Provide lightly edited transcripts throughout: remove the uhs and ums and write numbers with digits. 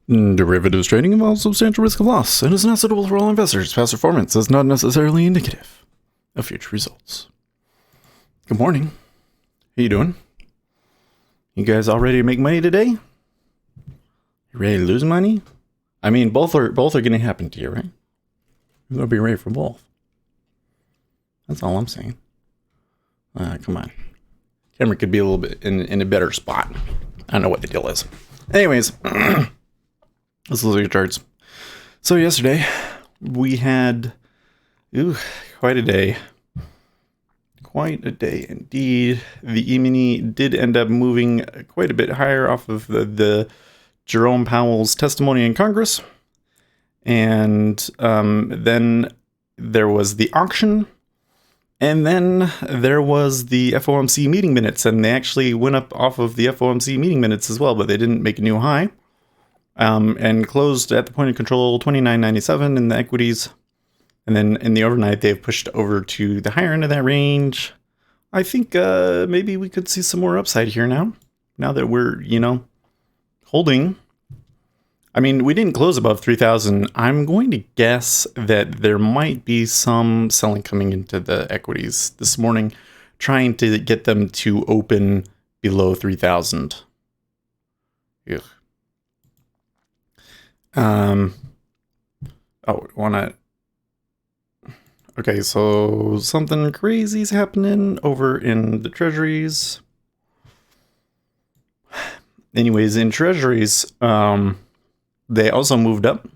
Derivatives trading involves substantial risk of loss and is not suitable for all investors. Past performance is not necessarily indicative of future results. Good morning. How you doing? You guys all ready to make money today? You ready to lose money? I mean, both are going to happen to you, right? You're going to be ready for both. That's all I'm saying. Come on. Camera could be a little bit in a better spot. I don't know what the deal is. Anyways, let's look at charts. So yesterday, we had quite a day. Quite a day indeed. The E-mini did end up moving quite a bit higher off of the Jerome Powell's testimony in Congress. And then there was the auction. And then there was the FOMC meeting minutes. And they actually went up off of the FOMC meeting minutes as well, but they didn't make a new high. And closed at the point of control 29.97 in the equities. And then in the overnight, they've pushed over to the higher end of that range. I think maybe we could see some more upside here now. Now that we're, holding. I mean, we didn't close above 3,000. I'm going to guess that there might be some selling coming into the equities this morning, trying to get them to open below 3,000. Okay, so something crazy's happening over in the Treasuries. Anyways, in Treasuries, they also moved up.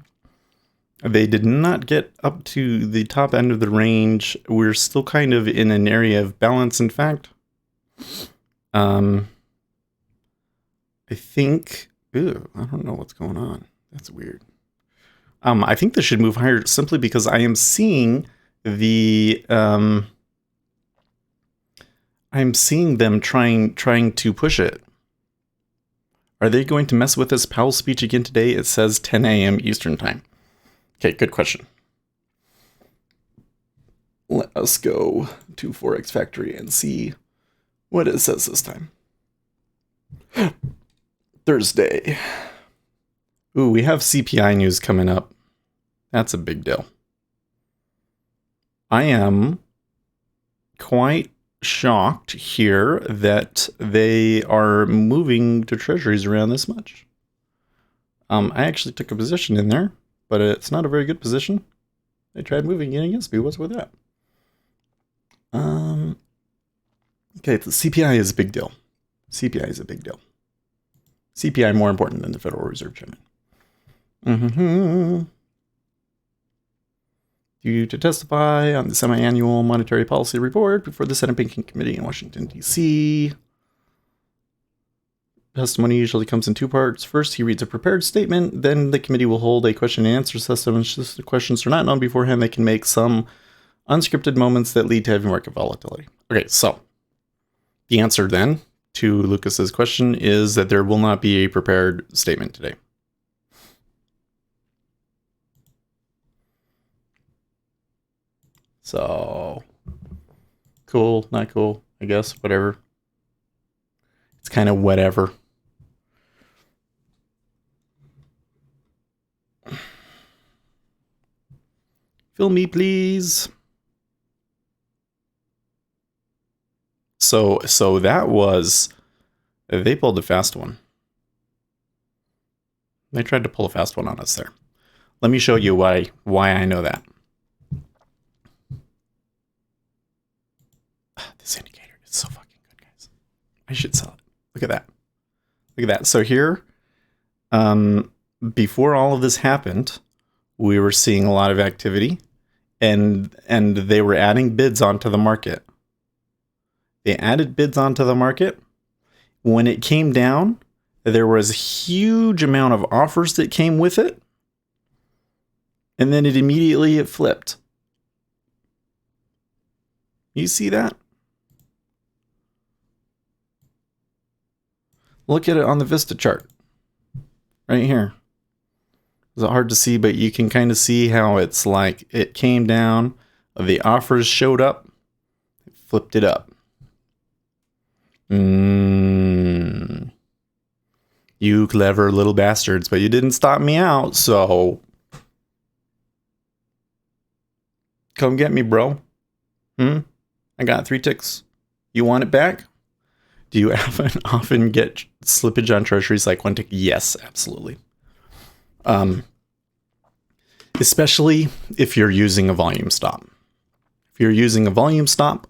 They did not get up to the top end of the range. We're still kind of in an area of balance, in fact. I think... I don't know what's going on. That's weird. I think this should move higher simply because I am seeing... I'm seeing them trying to push it. Are they going to mess with this Powell speech again today? It says 10 a.m. Eastern time. Okay, good question. Let us go to Forex Factory and see what it says this time. Thursday. Ooh, we have CPI news coming up. That's a big deal. I am quite shocked here that they are moving to Treasuries around this much. I actually took a position in there, but it's not a very good position. They tried moving in against me. What's with that? Okay, the CPI is a big deal. CPI is a big deal. CPI more important than the Federal Reserve Chairman. Due to testify on the semi-annual monetary policy report before the Senate Banking Committee in Washington, D.C. Testimony usually comes in two parts. First, he reads a prepared statement. Then the committee will hold a question and answer session. If the questions are not known beforehand, they can make some unscripted moments that lead to heavy market volatility. Okay, so the answer then to Lucas's question is that there will not be a prepared statement today. So, cool, not cool, I guess, whatever. It's kind of whatever. Fill me, please. So that was, they pulled a fast one. They tried to pull a fast one on us there. Let me show you why I know that. This indicator is so fucking good, guys. I should sell it. Look at that. Look at that. So here, before all of this happened, we were seeing a lot of activity, and they were adding bids onto the market. They added bids onto the market. When it came down, there was a huge amount of offers that came with it, and then it flipped. You see that? Look at it on the Vista chart. Right here. It's hard to see, but you can kind of see how it's like it came down, the offers showed up, flipped it up. You clever little bastards, but you didn't stop me out, so come get me, bro. I got 3 ticks. You want it back? Do you often get slippage on treasuries like 1 tick? Yes, absolutely. Especially if you're using a volume stop. If you're using a volume stop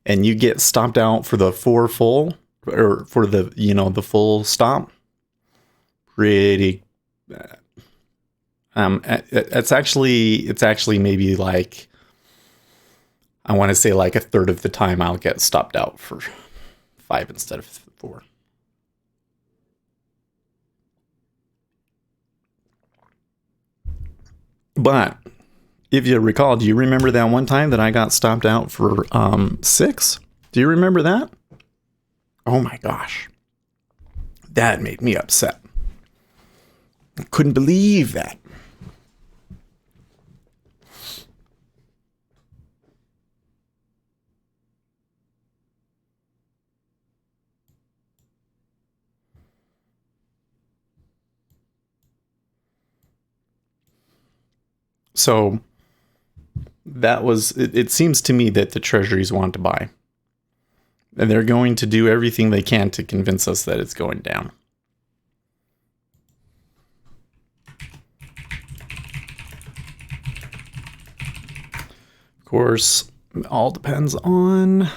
and you get stopped out for the 4 full, or for the, the full stop, pretty bad. It's actually maybe like, I want to say like a third of the time I'll get stopped out for 5 instead of 4. But if you recall, do you remember that one time that I got stopped out for 6? Do you remember that? Oh my gosh. That made me upset. I couldn't believe that. So that was, it seems to me that the Treasuries want to buy. And they're going to do everything they can to convince us that it's going down. Of course, it all depends on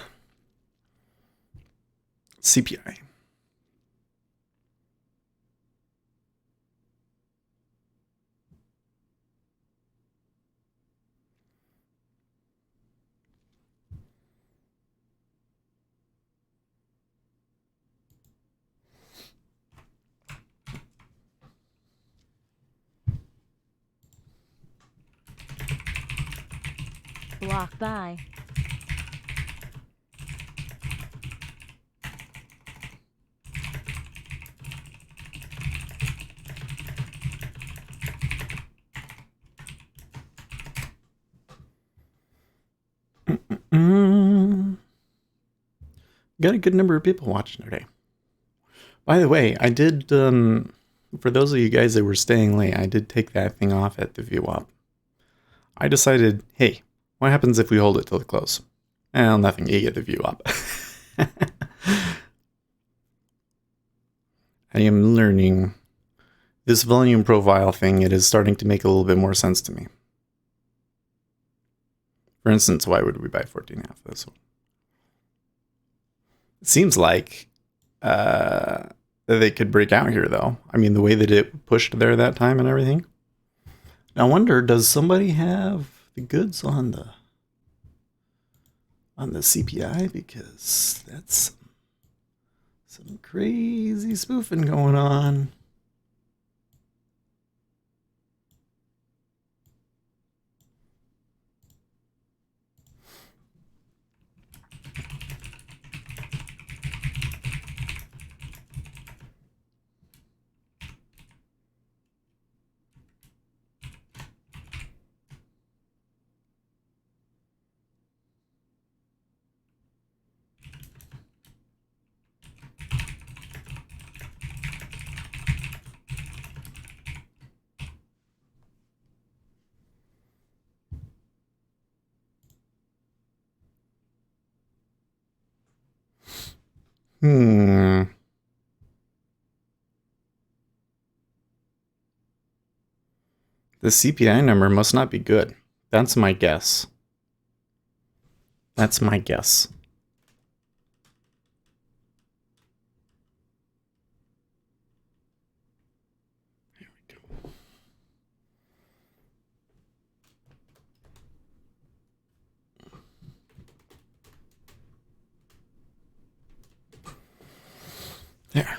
CPI. Block by. Got a good number of people watching today. By the way, I did, for those of you guys that were staying late, I did take that thing off at the view up. I decided, hey, what happens if we hold it till the close? Well, nothing, you get the view up. I am learning this volume profile thing. It is starting to make a little bit more sense to me. For instance, why would we buy 14.5 this one? It seems like they could break out here, though. I mean, the way that it pushed there that time and everything. I wonder, does somebody have the goods on the CPI? Because that's some crazy spoofing going on. The CPI number must not be good. That's my guess. That's my guess. There we go. There.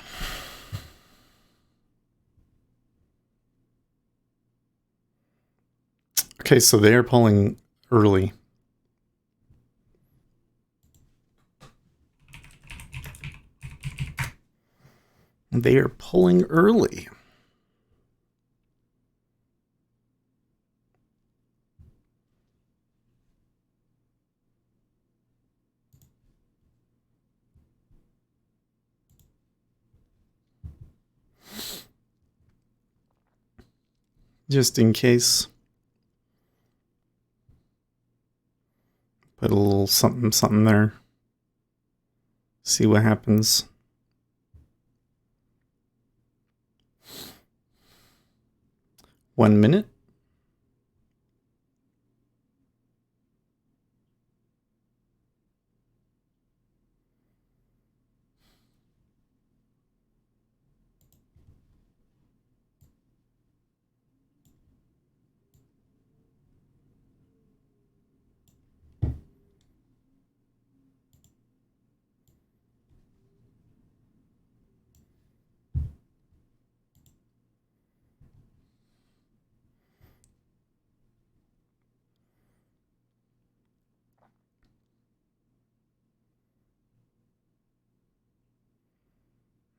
Okay, so they are pulling early. They are pulling early. Just in case. Put a little something, something there. See what happens. One minute.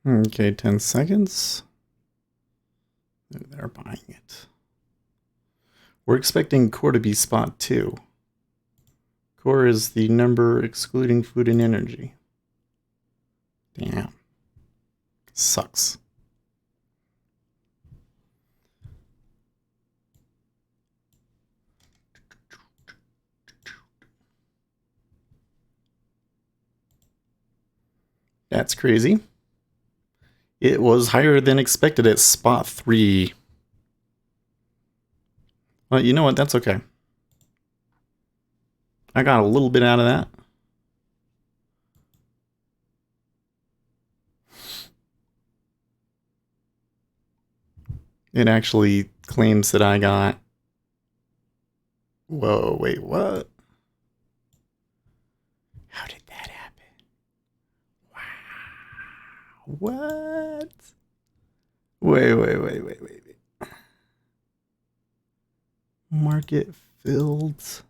Okay, 10 seconds. They're buying it. We're expecting core to be spot 2. Core is the number excluding food and energy. Damn. Sucks. That's crazy. It was higher than expected at spot 3. Well, you know what? That's okay. I got a little bit out of that. It actually claims that I got... Whoa, wait, what? How did that happen? Wow. What? Wait. Market filled.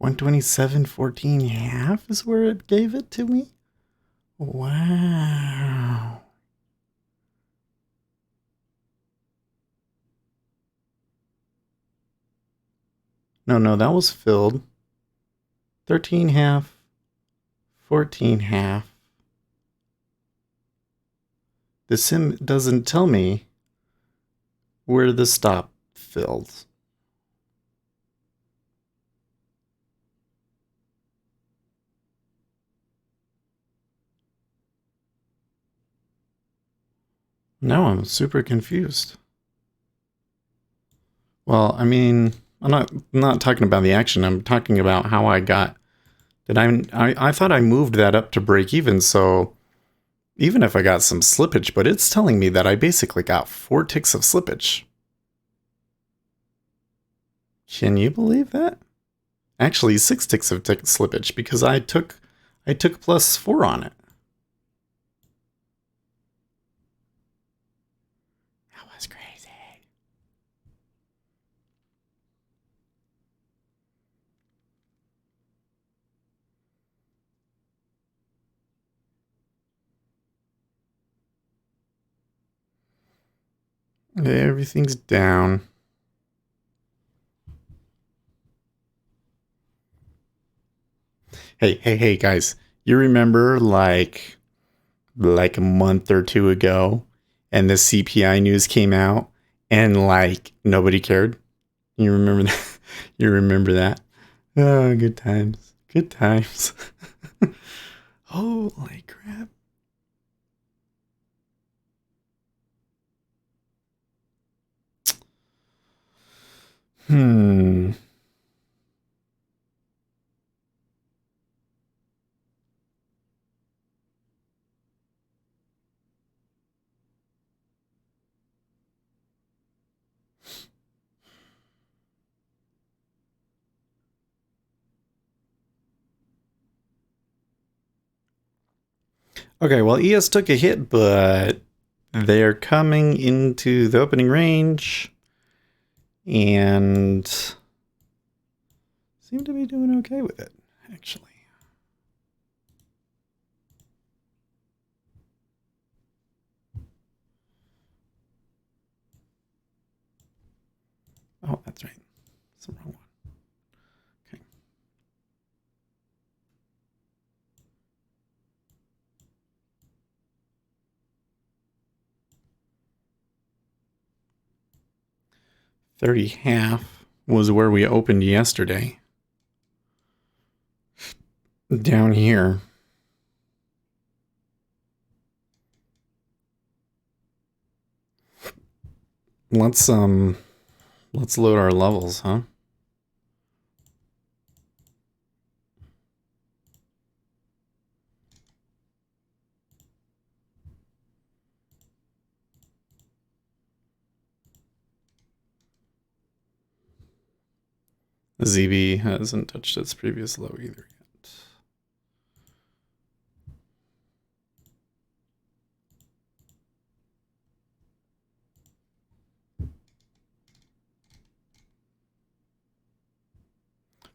$127.14 is where it gave it to me? Wow. No, that was filled. 13.5, 14.5. The sim doesn't tell me where the stop filled. Now I'm super confused. Well, I mean, I'm not talking about the action. I'm talking about how I got. I thought I moved that up to break even, so even if I got some slippage, but it's telling me that I basically got 4 ticks of slippage. Can you believe that? Actually, 6 ticks of slippage because I took +4 on it. That was crazy. Everything's down. Hey, guys. You remember like a month or 2 ago and the CPI news came out and like nobody cared? You remember that? You remember that? Oh, good times. Good times. Holy crap. Okay, well, ES took a hit, but they're coming into the opening range and seem to be doing okay with it, actually. Oh, that's right. It's the wrong one. Okay. 30.5 was where we opened yesterday. Down here. Let's load our levels, huh? The ZB hasn't touched its previous low either yet.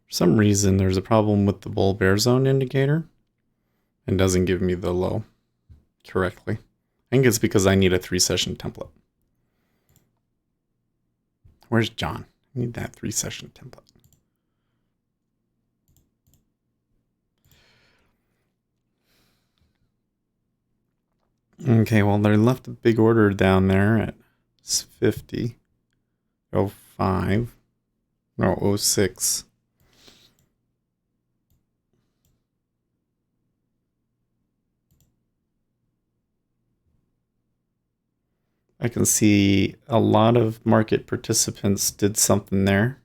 For some reason, there's a problem with the bull bear zone indicator. It doesn't give me the low correctly. I think it's because I need a 3-session template. Where's John? I need that 3-session template. Okay, well, they left a big order down there at 50, 05, no, 06. I can see a lot of market participants did something there.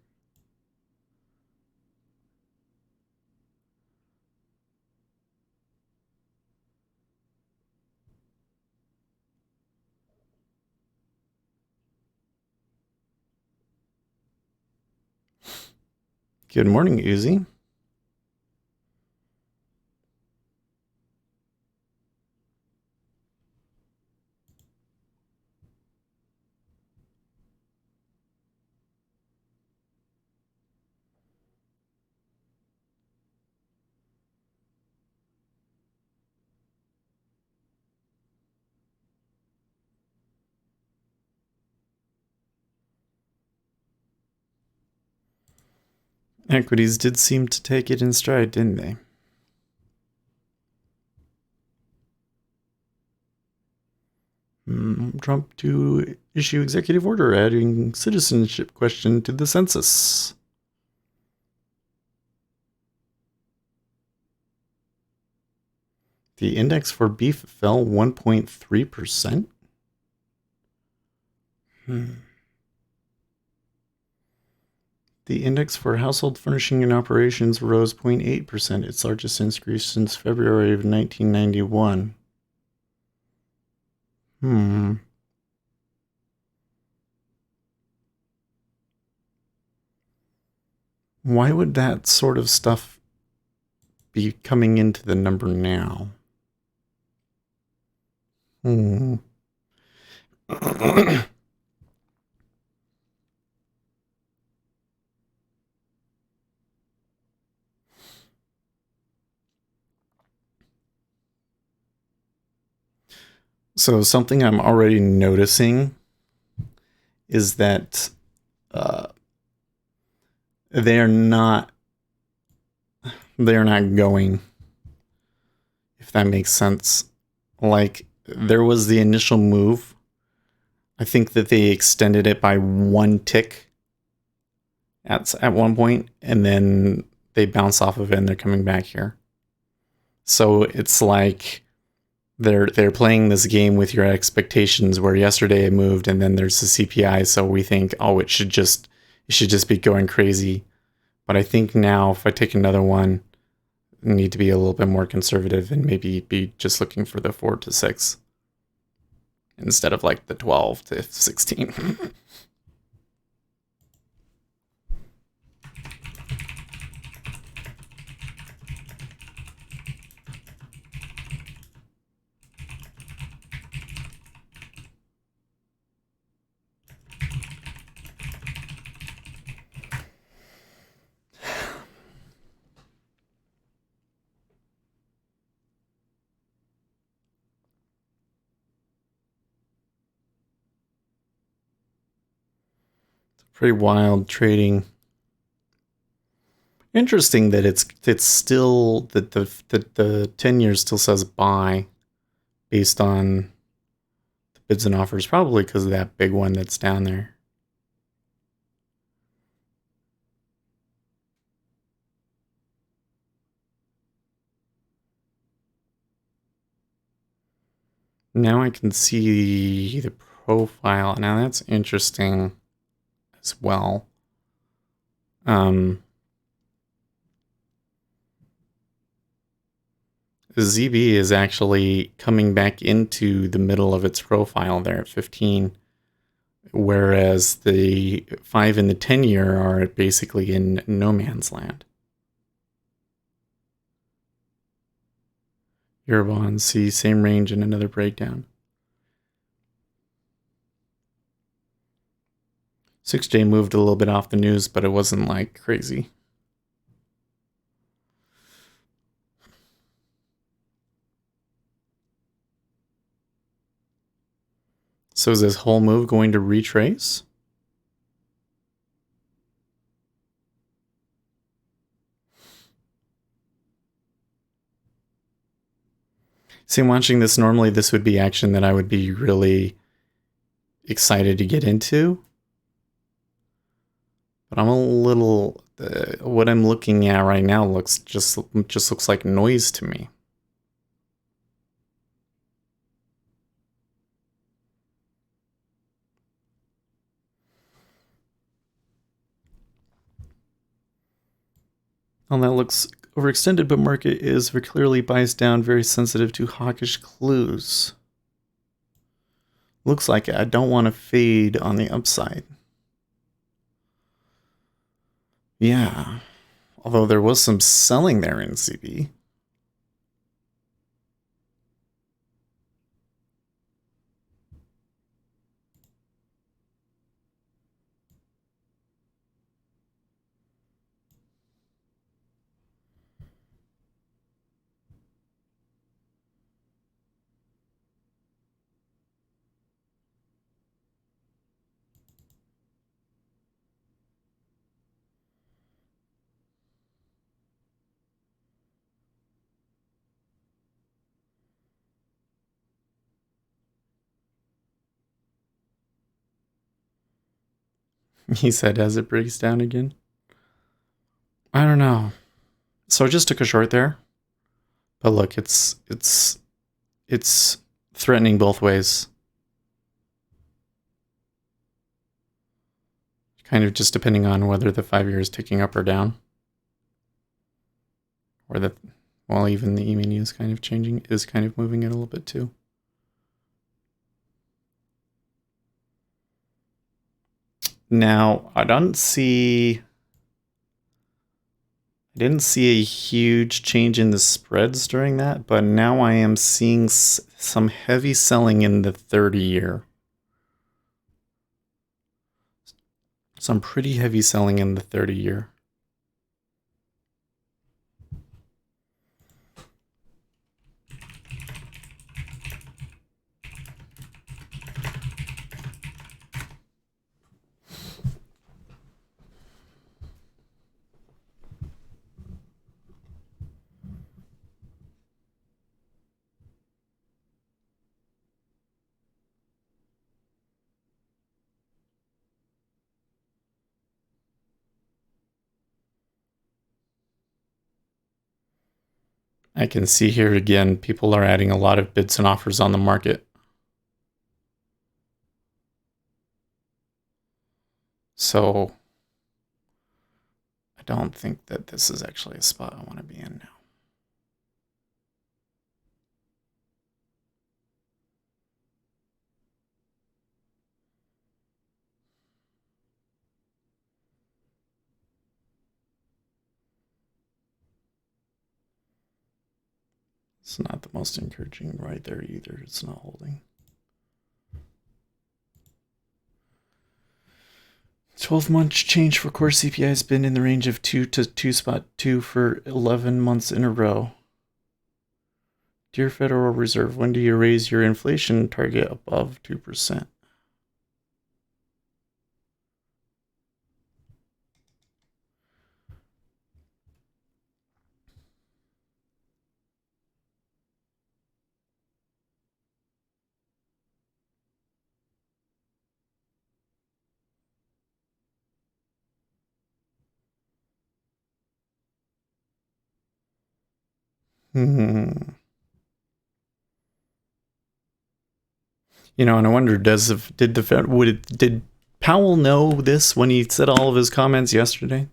Good morning, Uzi. Equities did seem to take it in stride, didn't they? Trump to issue executive order adding citizenship question to the census. The index for beef fell 1.3%. The index for household furnishing and operations rose 0.8%, its largest increase since February of 1991. Why would that sort of stuff be coming into the number now? So something I'm already noticing is that they're not going, if that makes sense. Like, there was the initial move. I think that they extended it by 1 tick at one point, and then they bounce off of it and they're coming back here. So it's like they're playing this game with your expectations, where yesterday it moved and then there's the CPI, so we think, oh, it should just be going crazy. But I think now if I take another one, I need to be a little bit more conservative and maybe be just looking for the 4 to 6 instead of like the 12 to 16. Pretty wild trading. Interesting that it's still that the 10-year still says buy based on the bids and offers, probably because of that big one that's down there. Now I can see the profile. Now that's interesting as well. ZB is actually coming back into the middle of its profile there at 15, whereas the 5 and the 10 year are basically in no man's land. Eurobonds see same range and another breakdown. 6J moved a little bit off the news, but it wasn't like crazy. So is this whole move going to retrace? See, watching this, normally this would be action that I would be really excited to get into. But I'm a little... what I'm looking at right now just looks like noise to me. Well, that looks overextended, but market is very clearly biased down, very sensitive to hawkish clues. Looks like I don't want to fade on the upside. Yeah. Although there was some selling there in CB. He said as it breaks down again. I don't know. So I just took a short there. But look, it's threatening both ways. Kind of just depending on whether the 5 year is ticking up or down. Or even the E-mini is kind of moving it a little bit too. Now, I didn't see a huge change in the spreads during that, but now I am seeing some heavy selling in the 30 year. Some pretty heavy selling in the 30 year. I can see here again, people are adding a lot of bids and offers on the market. So I don't think that this is actually a spot I want to be in now. It's not the most encouraging right there either. It's not holding. 12-month change for core CPI has been in the range of 2 to 2.2 for 11 months in a row. Dear Federal Reserve, when do you raise your inflation target above 2%? You know, and I wonder, did Powell know this when he said all of his comments yesterday?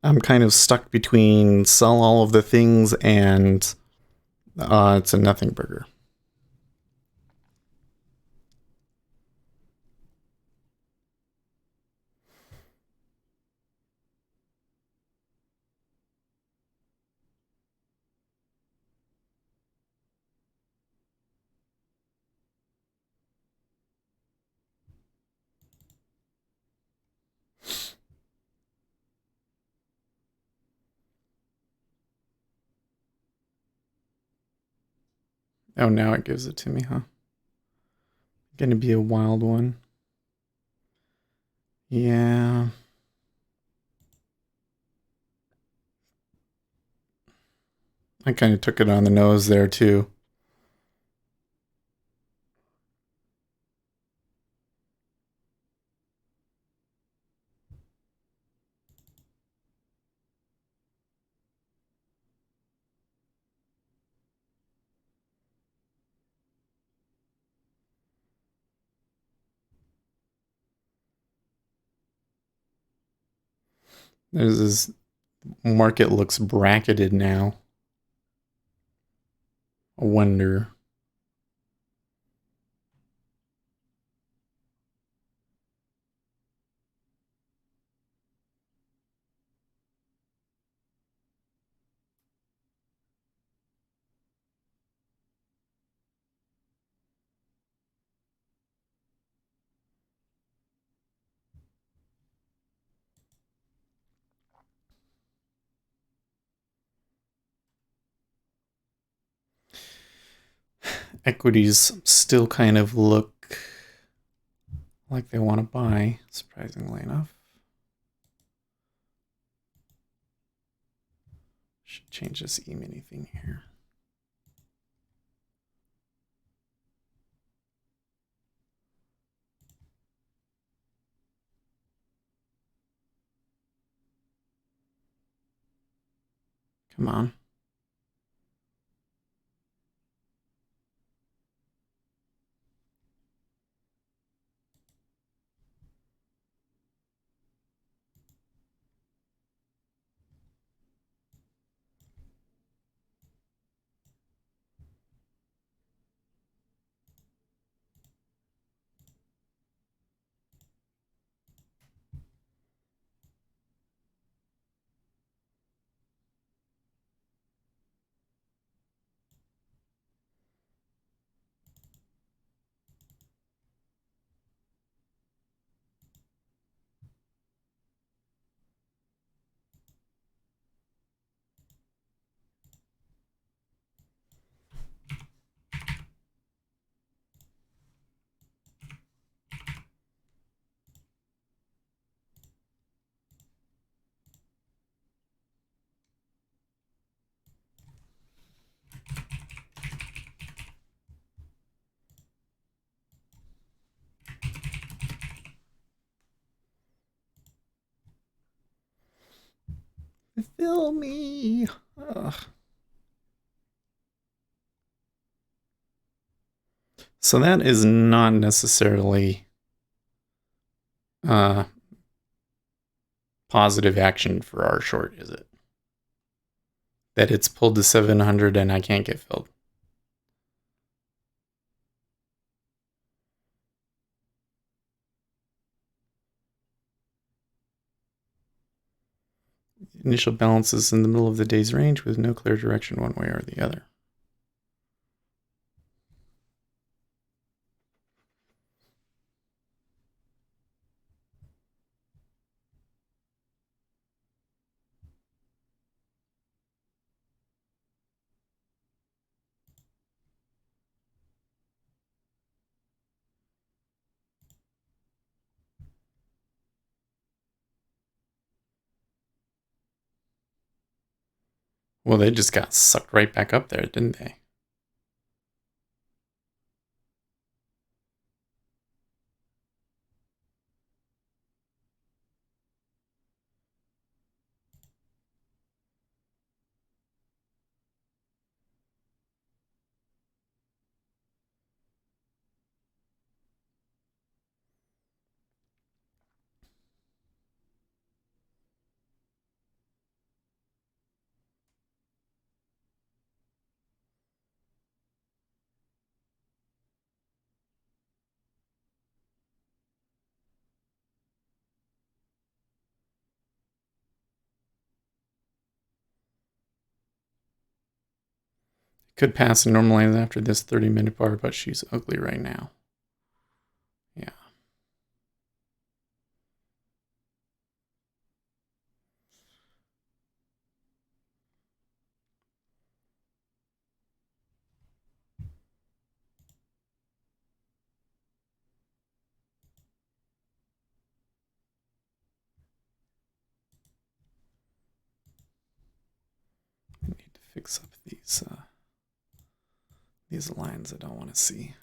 I'm kind of stuck between sell all of the things and it's a nothing burger. Oh, now it gives it to me, huh? Gonna be a wild one. Yeah. I kind of took it on the nose there, too. This market looks bracketed now. I wonder. Equities still kind of look like they want to buy, surprisingly enough. Should change this E-mini thing here. Come on. Fill me. Ugh. So that is not necessarily positive action for our short, is it? That it's pulled to 700 and I can't get filled. Initial balance is in the middle of the day's range with no clear direction one way or the other. Well, they just got sucked right back up there, didn't they? Could pass and normalize after this 30-minute bar, but she's ugly right now. Yeah. I need to fix up these lines I don't want to see.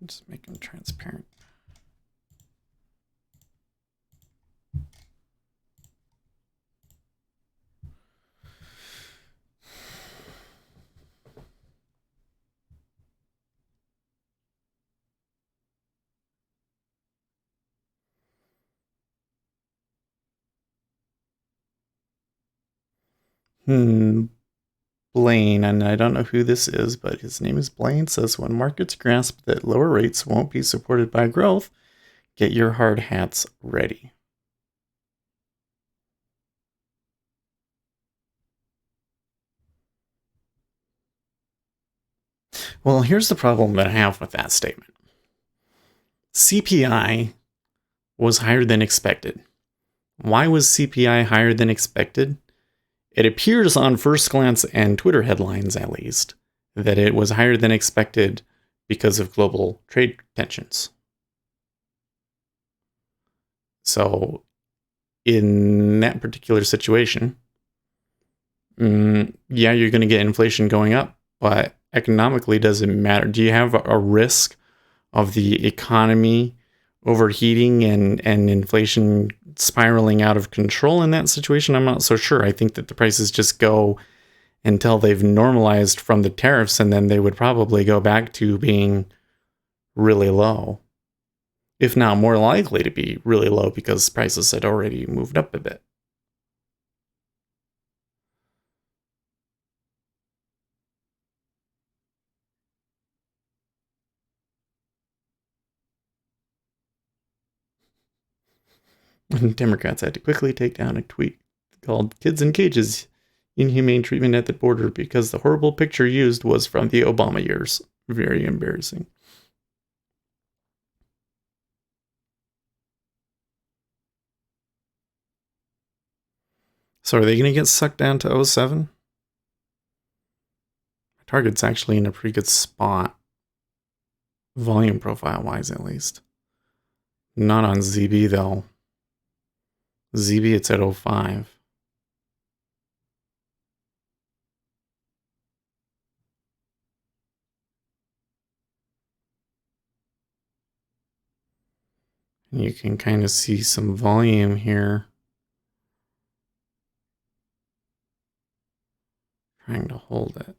Just make them transparent. Blaine, and I don't know who this is, but his name is Blaine, says when markets grasp that lower rates won't be supported by growth, get your hard hats ready. Well, here's the problem that I have with that statement. CPI was higher than expected. Why was CPI higher than expected? It appears on first glance and Twitter headlines, at least, that it was higher than expected because of global trade tensions. So, in that particular situation, yeah, you're going to get inflation going up, but economically, does it matter? Do you have a risk of the economy overheating and inflation spiraling out of control in that situation? I'm not so sure. I think that the prices just go until they've normalized from the tariffs, and then they would probably go back to being really low, if not more likely to be really low because prices had already moved up a bit. Democrats had to quickly take down a tweet called "Kids in Cages, Inhumane Treatment at the Border" because the horrible picture used was from the Obama years. Very embarrassing. So are they going to get sucked down to 07? Target's actually in a pretty good spot, volume profile wise at least. Not on ZB though. ZB it's at 05. And you can kind of see some volume here. Trying to hold it.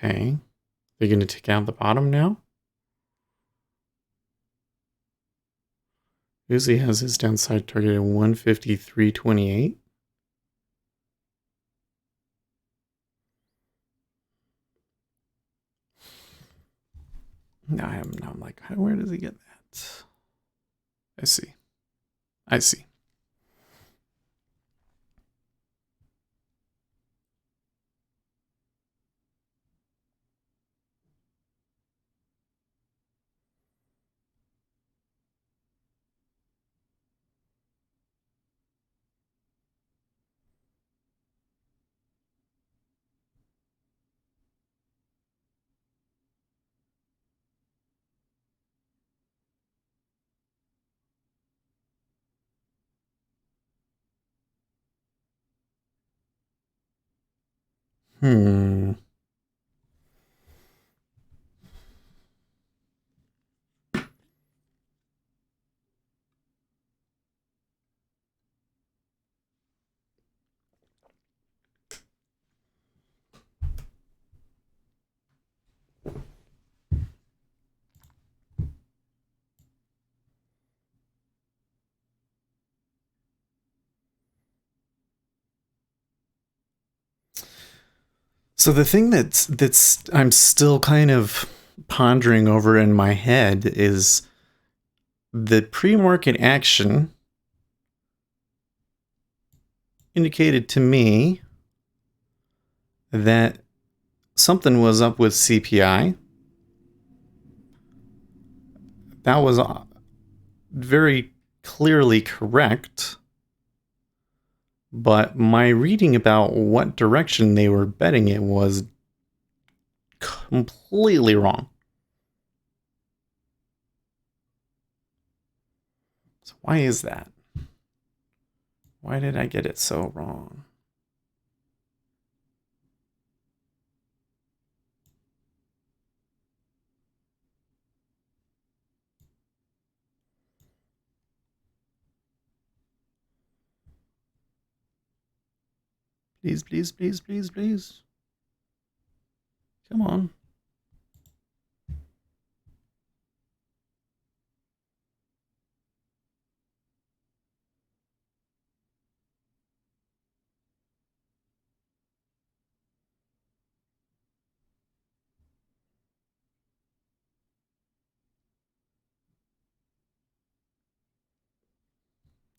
Okay. They're going to take out the bottom now? Uzi has his downside target at 153.28. Now I'm like, where does he get that? I see. I see. Hmm. So the thing that's I'm still kind of pondering over in my head is the pre-market action indicated to me that something was up with CPI. That was very clearly correct. But my reading about what direction they were betting it was completely wrong. So why is that? Why did I get it so wrong? Please, please, please, please, please. Come on.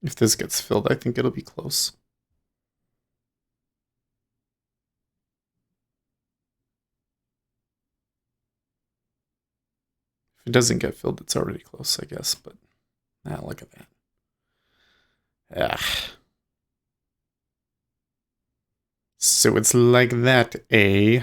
If this gets filled, I think it'll be close. If it doesn't get filled, it's already close, I guess. But look at that. Ah. So it's like that, eh?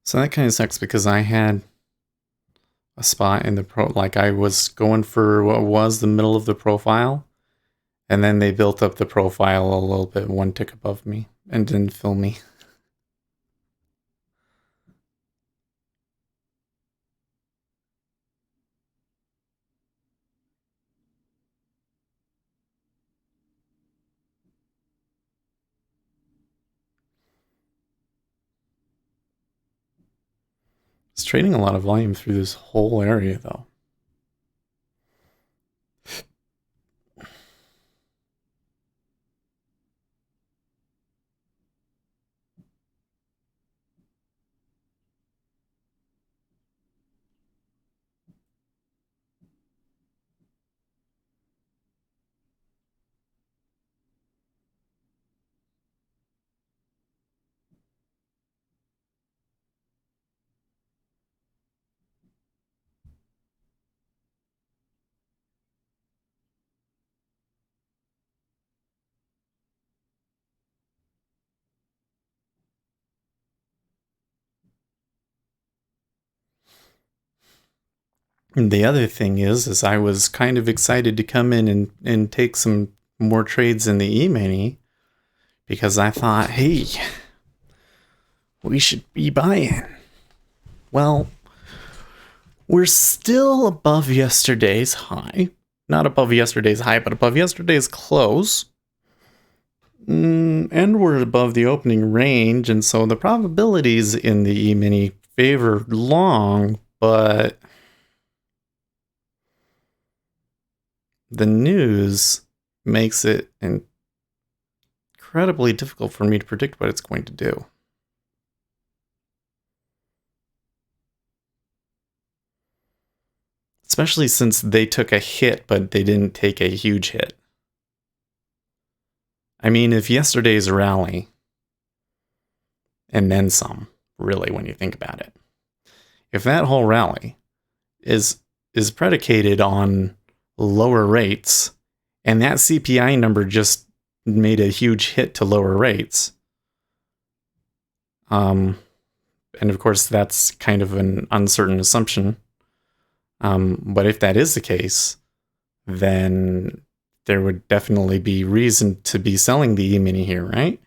So that kind of sucks because I had a spot in the like I was going for what was the middle of the profile, and then they built up the profile a little bit, one tick above me, and didn't fill me. It's trading a lot of volume through this whole area, though. And the other thing is I was kind of excited to come in and take some more trades in the E-mini because I thought, hey, we should be buying. Well, We're still above yesterday's high. Not above yesterday's high, but above yesterday's close. And we're above the opening range, and so the probabilities in the E-mini favor long, but the news makes it incredibly difficult for me to predict what it's going to do. Especially since they took a hit, but they didn't take a huge hit. I mean, if yesterday's rally, and then some, really, when you think about it, if that whole rally is predicated on lower rates, and that CPI number just made a huge hit to lower rates, and of course that's kind of an uncertain assumption, but if that is the case, then there would definitely be reason to be selling the E-mini here, right?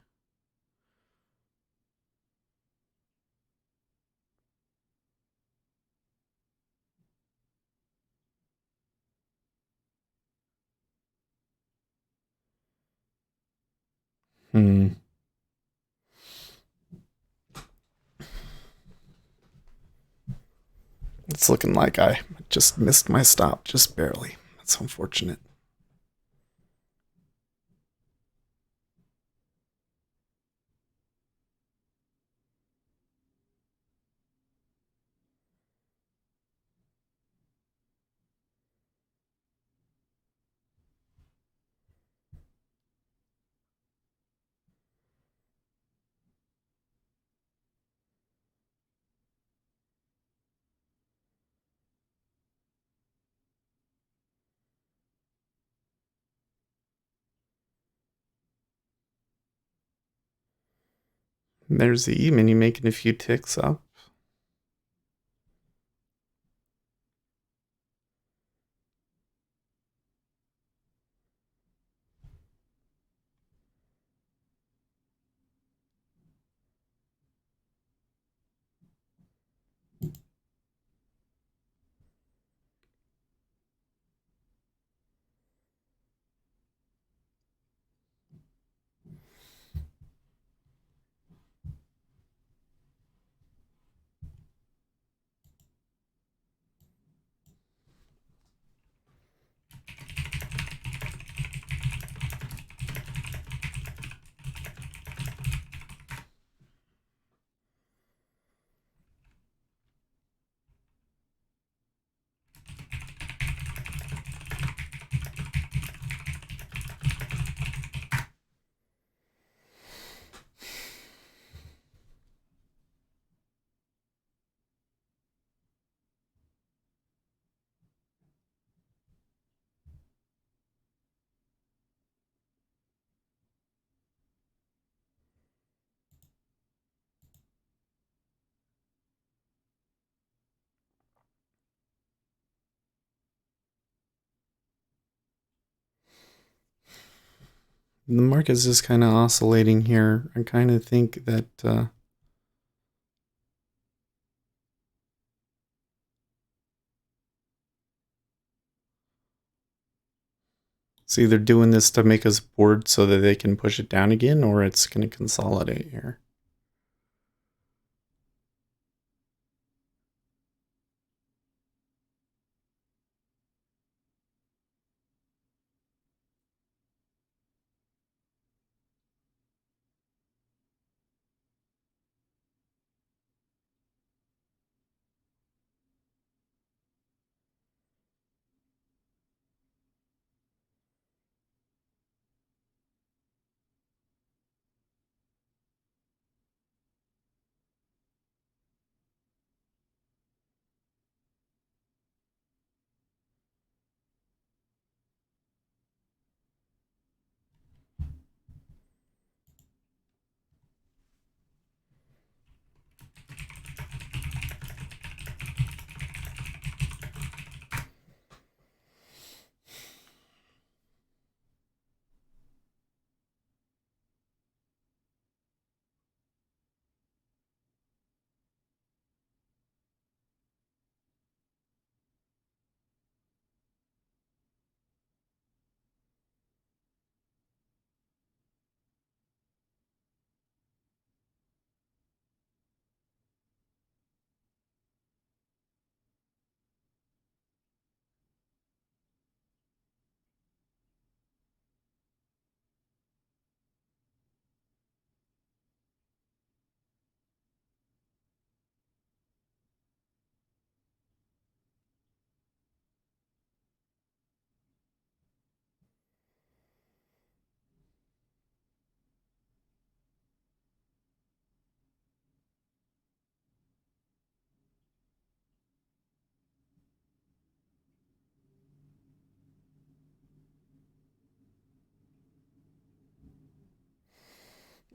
It's looking like I just missed my stop, just barely. That's unfortunate. There's the E-mini making a few ticks up. The market's just kind of oscillating here. I kind of think that it's either doing this to make us bored so that they can push it down again, or it's going to consolidate here.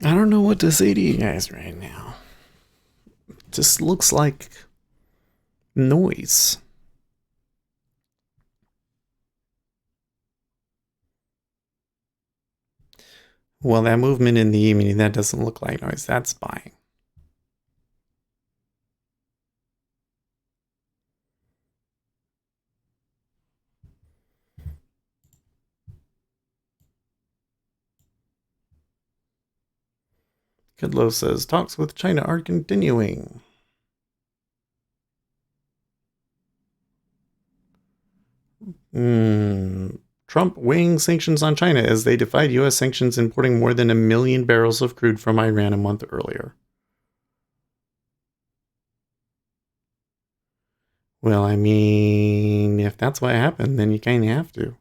I don't know what to say to you guys right now. Just looks like noise. Well, that movement in the evening, that doesn't look like noise. That's buying. Kudlow says talks with China are continuing. Trump weighing sanctions on China as they defied U.S. sanctions importing more than 1 million barrels of crude from Iran a month earlier. Well, I mean, if that's what happened, then you kind of have to.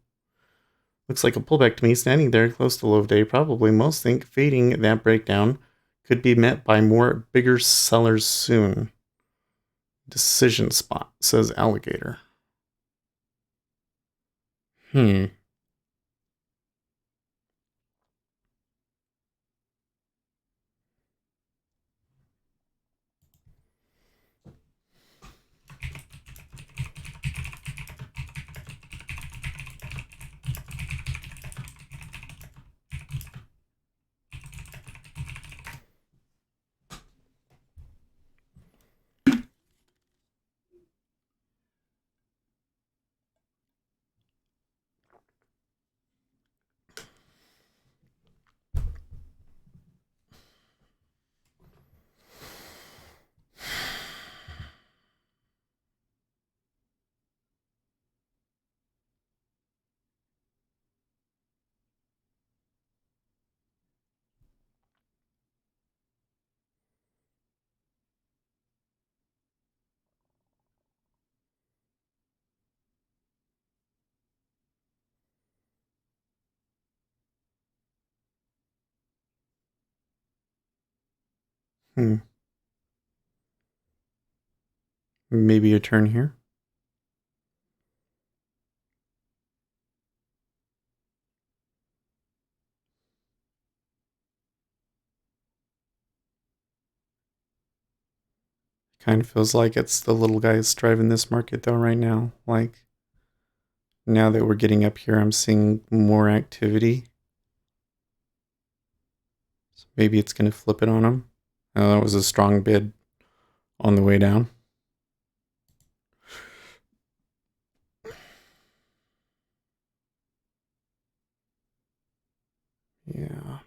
Looks like a pullback to me, standing there close to low of day. Probably most think fading that breakdown could be met by more bigger sellers soon. Decision spot, says Alligator. Maybe a turn here. Kind of feels like it's the little guys driving this market though right now. Like, now that we're getting up here, I'm seeing more activity. So maybe it's going to flip it on them. Oh, that was a strong bid on the way down. Yeah.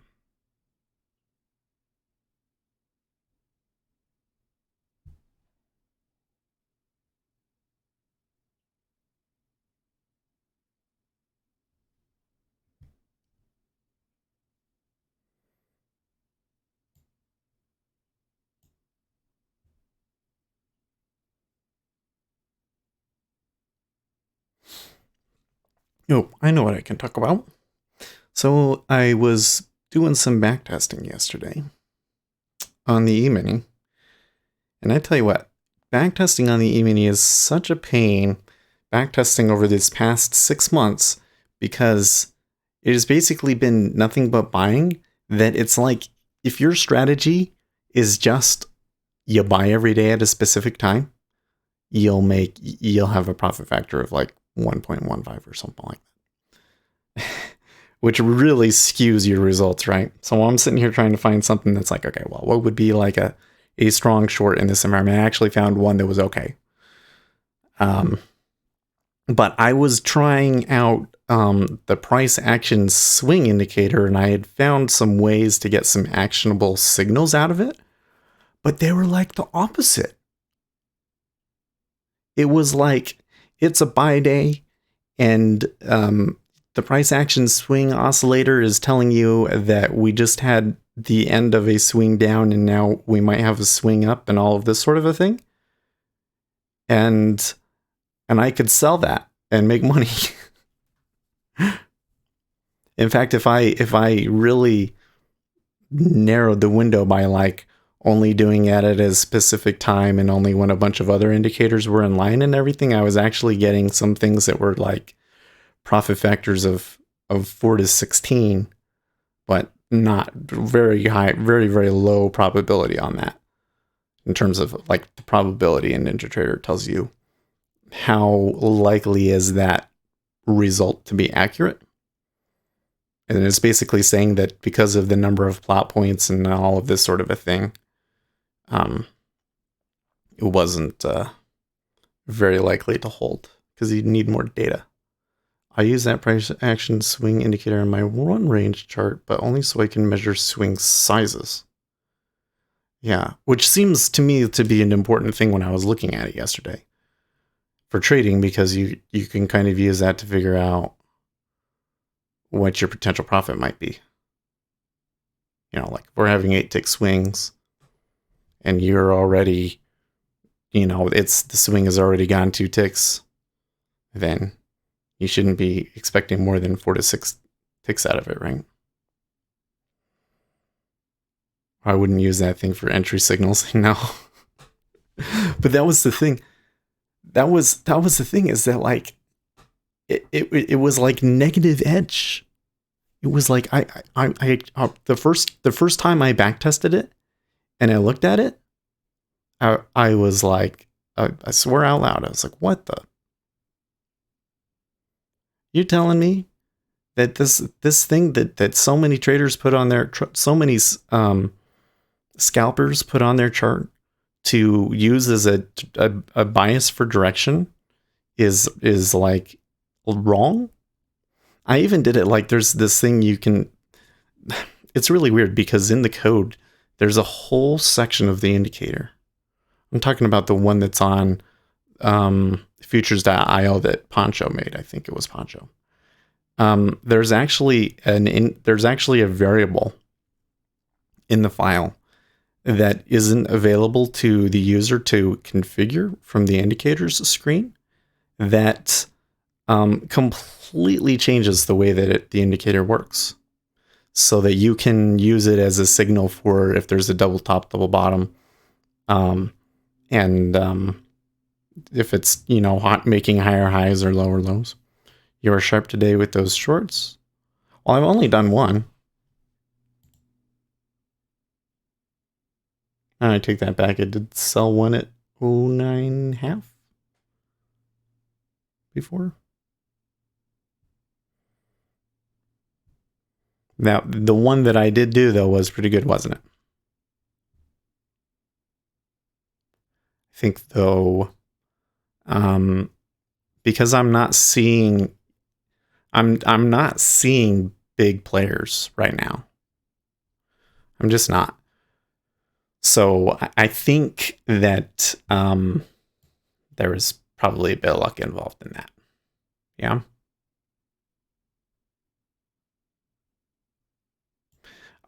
Oh, I know what I can talk about. So I was doing some backtesting yesterday on the E-mini. And I tell you what, backtesting on the E-mini is such a pain, backtesting over this past 6 months, because it has basically been nothing but buying, that it's like if your strategy is just you buy every day at a specific time, you'll have a profit factor of like 1.15 or something like that. Which really skews your results, right? So I'm sitting here trying to find something that's like, okay, well, what would be like a strong short in this environment? I actually found one that was okay. But I was trying out the price action swing indicator, and I had found some ways to get some actionable signals out of it, but they were like the opposite. It was like, it's a buy day, and the price action swing oscillator is telling you that we just had the end of a swing down and now we might have a swing up and all of this sort of a thing. And I could sell that and make money. In fact, if I really narrowed the window by like only doing it at a specific time and only when a bunch of other indicators were in line and everything, I was actually getting some things that were like profit factors of 4 to 16. But not very high, very, very low probability on that in terms of like the probability in NinjaTrader tells you how likely is that result to be accurate. And it's basically saying that because of the number of plot points and all of this sort of a thing, it wasn't very likely to hold because you need more data. I use that price action swing indicator in my run range chart, but only so I can measure swing sizes. Yeah, which seems to me to be an important thing when I was looking at it yesterday for trading, because you can kind of use that to figure out what your potential profit might be. You know, like if we're having 8 tick swings and you're already, you know, the swing has already gone 2 ticks, then you shouldn't be expecting more than 4 to 6 ticks out of it, right? I wouldn't use that thing for entry signals, no. But that was the thing. That was the thing, is that like it was like negative edge. It was like the first time I back tested it and I looked at it, I was like, I swore out loud. I was like, what the? You're telling me that this thing that so many traders put on their, so many scalpers put on their chart to use as a bias for direction is like wrong? I even did it like, there's this thing you can, it's really weird because in the code, there's a whole section of the indicator. I'm talking about the one that's on futures.io that Poncho made. I think it was Poncho. There's actually a variable in the file that isn't available to the user to configure from the indicators screen that completely changes the way that the indicator works, so that you can use it as a signal for if there's a double top, double bottom, and if it's, you know, making higher highs or lower lows. You are sharp today with those shorts. Well, I've only done one. I take that back. I did sell one at 09.5 before. Now, the one that I did do, though, was pretty good, wasn't it? I think, though, because I'm not seeing big players right now. I'm just not. So I think that there was probably a bit of luck involved in that. Yeah.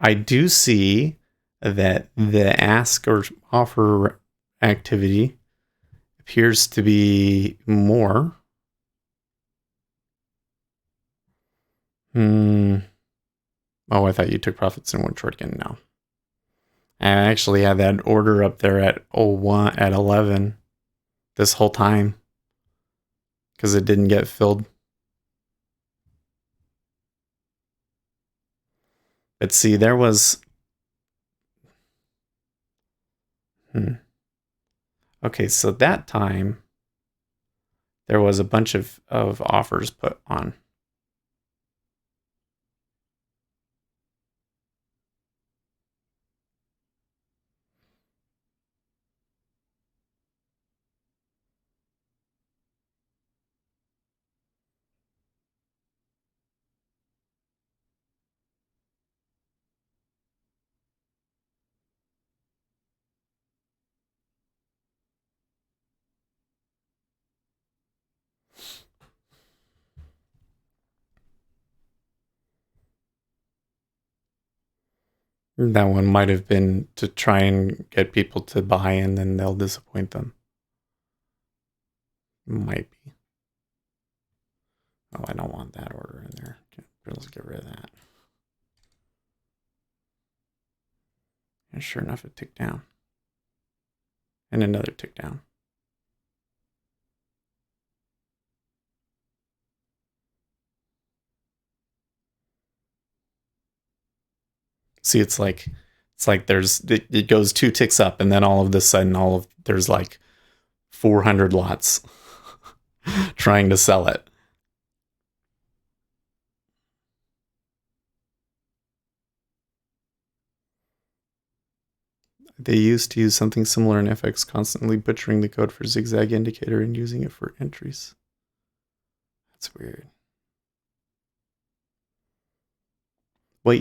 I do see that the ask or offer activity appears to be more. Oh, I thought you took profits in one short again. No. I actually had that order up there at 01 at 11 this whole time because it didn't get filled. But see, there was... Okay, so that time, there was a bunch of offers put on. That one might have been to try and get people to buy, and then they'll disappoint them. Might be. Oh, I don't want that order in there. Let's get rid of that. And sure enough, it ticked down. And another tick down. See, it's like it goes 2 ticks up, and then all of a sudden, there's like 400 lots trying to sell it. They used to use something similar in FX, constantly butchering the code for zigzag indicator and using it for entries. That's weird. Well,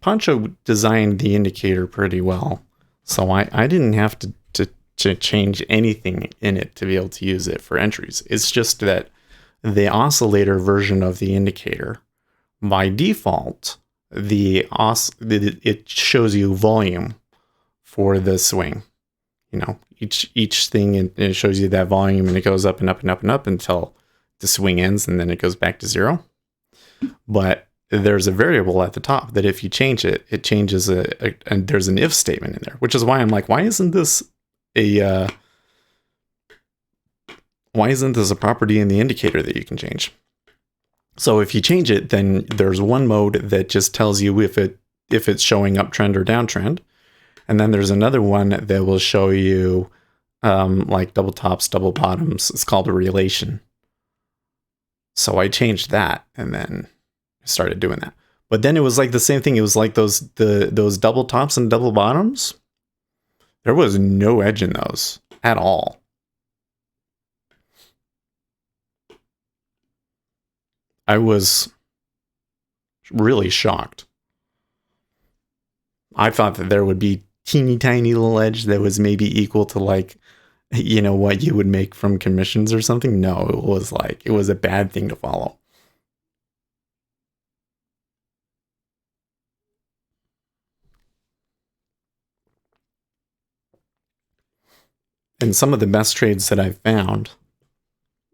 Pancho designed the indicator pretty well, so I didn't have to change anything in it to be able to use it for entries. It's just that the oscillator version of the indicator, by default, it shows you volume for the swing. You know, each thing, it shows you that volume, and it goes up and up and up and up until the swing ends, and then it goes back to 0. But there's a variable at the top that if you change it, it changes and there's an if statement in there, which is why I'm like, why isn't this a property in the indicator that you can change? So if you change it, then there's one mode that just tells you if it's showing uptrend or downtrend. And then there's another one that will show you like double tops, double bottoms. It's called a relation. So I changed that and then started doing that. But then it was like the same thing. It was like those double tops and double bottoms. There was no edge in those at all. I was really shocked. I thought that there would be teeny tiny little edge that was maybe equal to like, you know, what you would make from commissions or something. No, it was a bad thing to follow. And some of the best trades that I've found,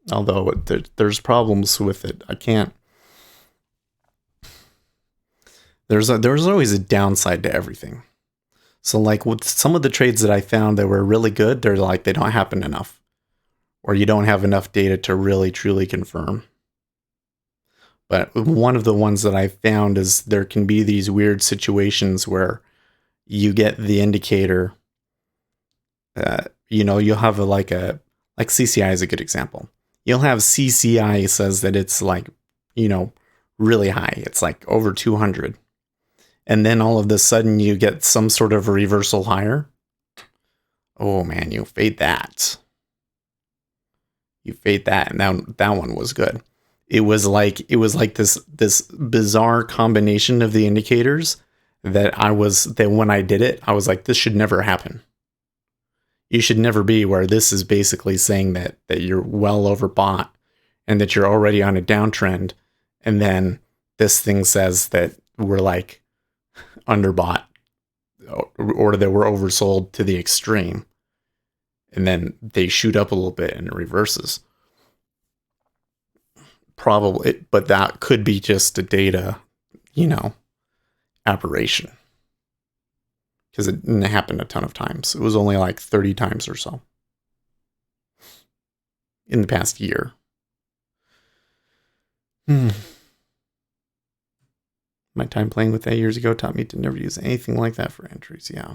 although there's problems with it, I can't. There's always a downside to everything. So like with some of the trades that I found that were really good, they're like, they don't happen enough, or you don't have enough data to really truly confirm. But one of the ones that I found is there can be these weird situations where you get the indicator, you know, you'll have like CCI is a good example. You'll have CCI says that it's like, you know, really high. It's like over 200. And then all of a sudden you get some sort of a reversal higher. Oh man, you fade that. And that one was good. It was like this bizarre combination of the indicators that when I did it, I was like, this should never happen. You should never be where this is basically saying that you're well overbought and that you're already on a downtrend, and then this thing says that we're like underbought or that we're oversold to the extreme, and then they shoot up a little bit and it reverses. Probably, but that could be just a data, you know, aberration, because it didn't happen a ton of times. It was only like 30 times or so in the past year. My time playing with that years ago taught me to never use anything like that for entries. Yeah.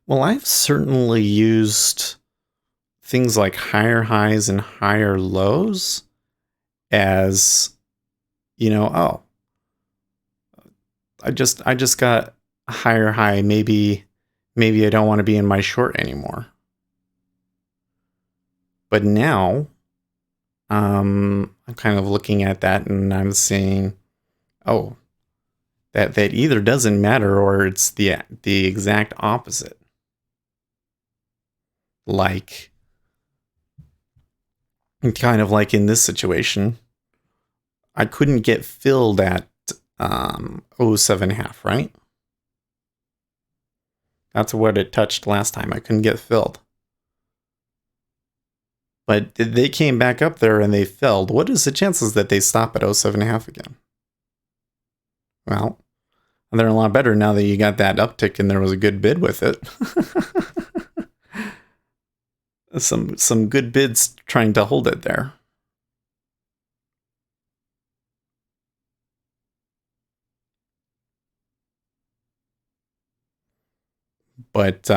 Well, I've certainly used things like higher highs and higher lows as, you know, oh, I just got a higher high. Maybe I don't want to be in my short anymore. But now, I'm kind of looking at that and I'm saying, oh, that either doesn't matter or it's the exact opposite. Like, kind of like in this situation, I couldn't get filled at 07.5, right? That's what it touched last time. I couldn't get filled. But they came back up there and they filled. What is the chances that they stop at 07.5 again? Well, they're a lot better now that you got that uptick and there was a good bid with it. Some good bids trying to hold it there. But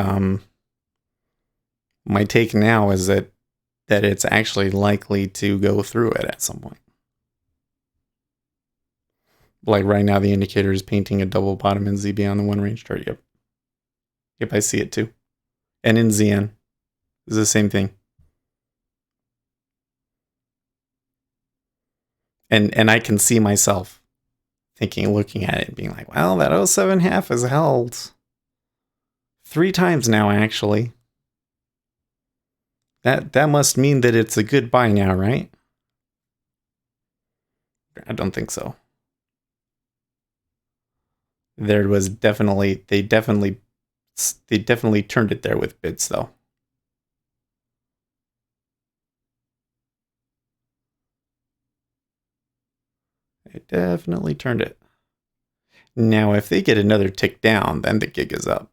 my take now is that it's actually likely to go through it at some point. Like right now, the indicator is painting a double bottom in ZB on the one range chart. Yep. Yep, I see it too. And in ZN, it's the same thing. And I can see myself looking at it and being like, well, that 07 half has held 3 times now, actually. That must mean that it's a good buy now, right? I don't think so. There was definitely, they definitely turned it there with bids, though. They definitely turned it. Now, if they get another tick down, then the gig is up.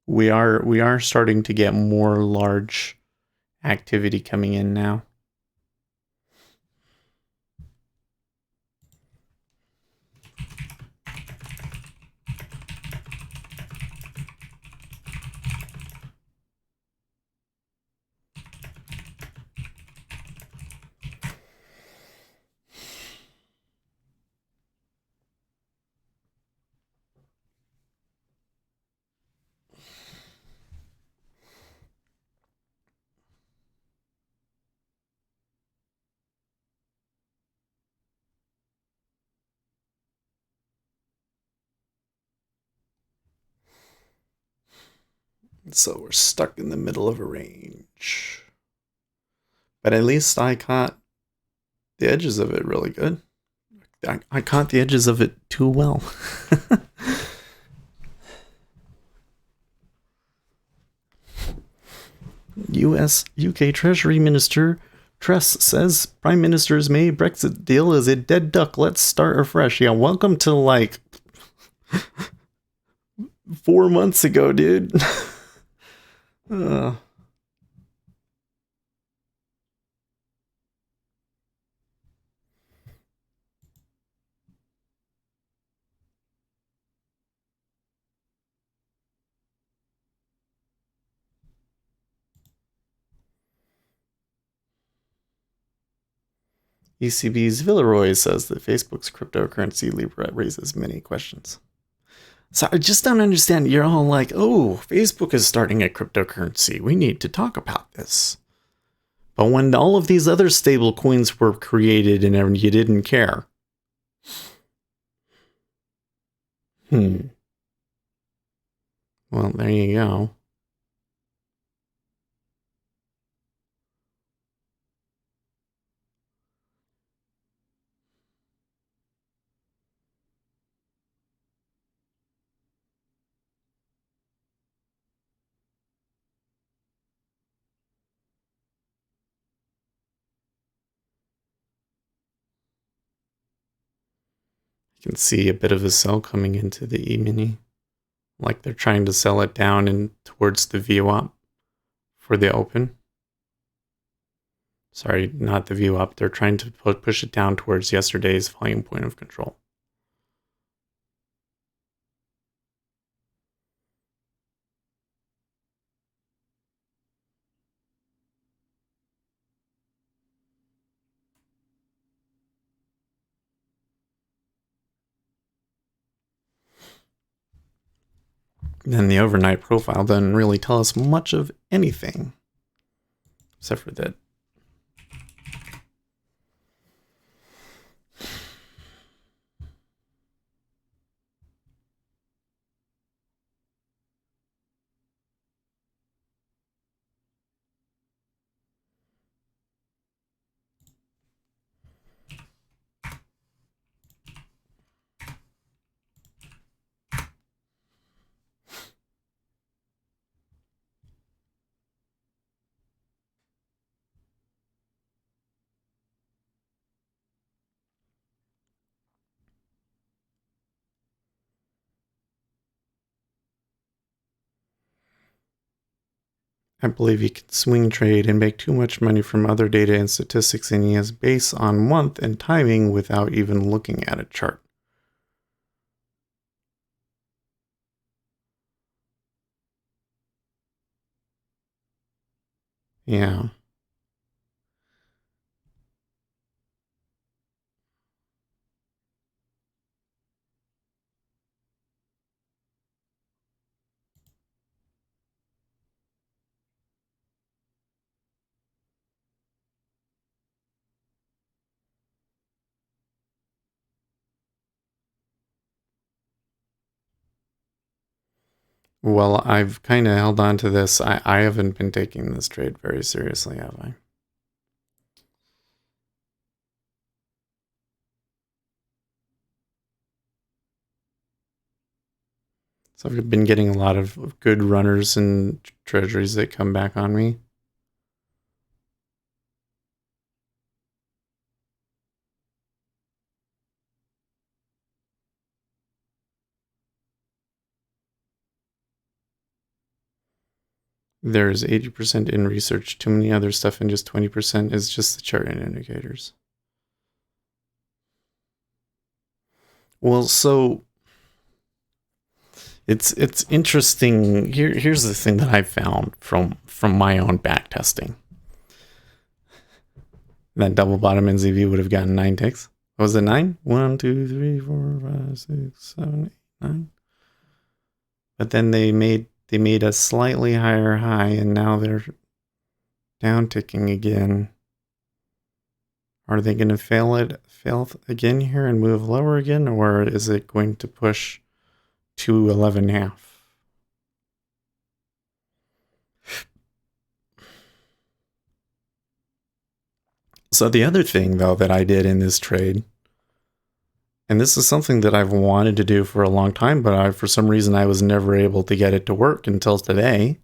We are starting to get more large activity coming in now. So we're stuck in the middle of a range. But at least I caught the edges of it really good. I caught the edges of it too well. UK Treasury Minister Truss says Prime Minister's May Brexit deal is a dead duck. Let's start afresh. Yeah, welcome to like 4 months ago, dude. ECB's Villeroy says that Facebook's cryptocurrency Libra raises many questions. So I just don't understand. You're all like, oh, Facebook is starting a cryptocurrency. We need to talk about this. But when all of these other stable coins were created and you didn't care. Well, there you go. You can see a bit of a sell coming into the E-mini. Like they're trying to sell it down and towards the VWAP for the open. Sorry, not the VWAP. They're trying to push it down towards yesterday's volume point of control. Then the overnight profile doesn't really tell us much of anything. Except for that. I believe he can swing trade and make too much money from other data and statistics, and he has base on month and timing without even looking at a chart. Yeah. Well, I've kind of held on to this. I haven't been taking this trade very seriously, have I? So I've been getting a lot of good runners and treasuries that come back on me. There's 80% in research, too many other stuff, and just 20% is just the chart and indicators. Well, so it's interesting. Here's the thing that I found from my own back testing. That double bottom NZV would have gotten 9 ticks. What was it, 9? 1, 2, 3, 4, 5, 6, 7, 8, 9. But then they made a slightly higher high, and now they're down ticking again. Are they going to fail again here and move lower again, or is it going to push to 11.5? So the other thing, though, that I did in this trade, and this is something that I've wanted to do for a long time, but for some reason I was never able to get it to work until today,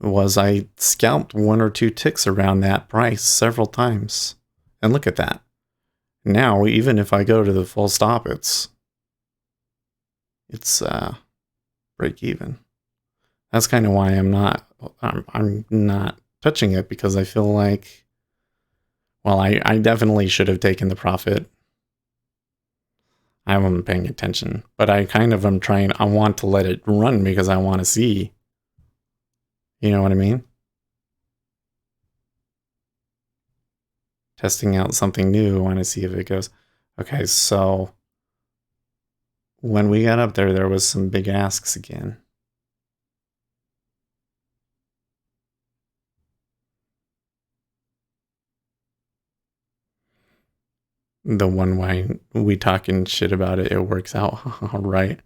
was I scalped 1 or 2 ticks around that price several times. And look at that. Now, even if I go to the full stop, it's break even. That's kind of why I'm not touching it, because I feel like, well, I definitely should have taken the profit. I wasn't paying attention, but I kind of am trying. I want to let it run because I want to see. You know what I mean? Testing out something new. I want to see if it goes. Okay, so when we got up there was some big asks again. The one way we talking shit about it, it works out all right.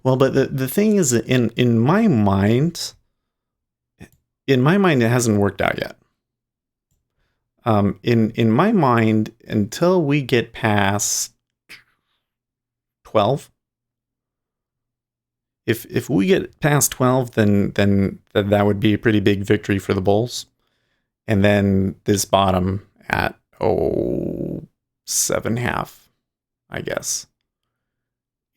Well, but the thing is, in my mind, it hasn't worked out yet. In my mind, until we get past 12, if we get past 12, then that would be a pretty big victory for the Bulls. And then this bottom at 7.5, I guess,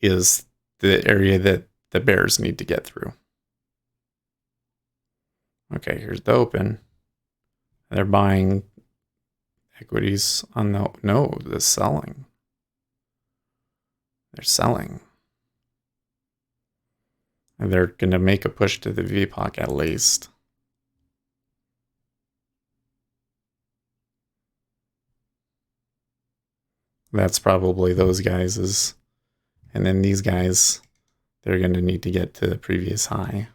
is the area that the Bears need to get through. Okay, here's the open. They're buying equities on the selling. They're selling. And they're going to make a push to the VPOC at least. That's probably those guys'. And then these guys, they're going to need to get to the previous high.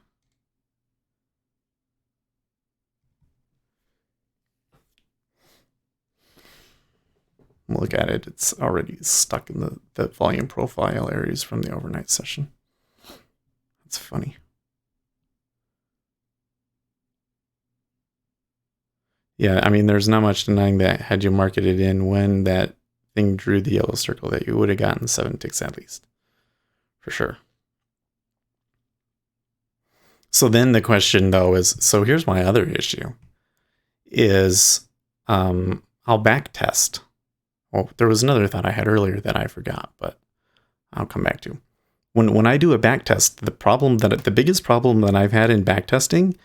Look at it. It's already stuck in the volume profile areas from the overnight session. That's funny. Yeah, I mean, there's not much denying that had you marketed in when that thing drew the yellow circle, that you would have gotten 7 ticks at least. For sure. So then the question, though, is, so here's my other issue, is I'll back test. Well, there was another thought I had earlier that I forgot, but I'll come back to. when I do a back test, the biggest problem that I've had in back testing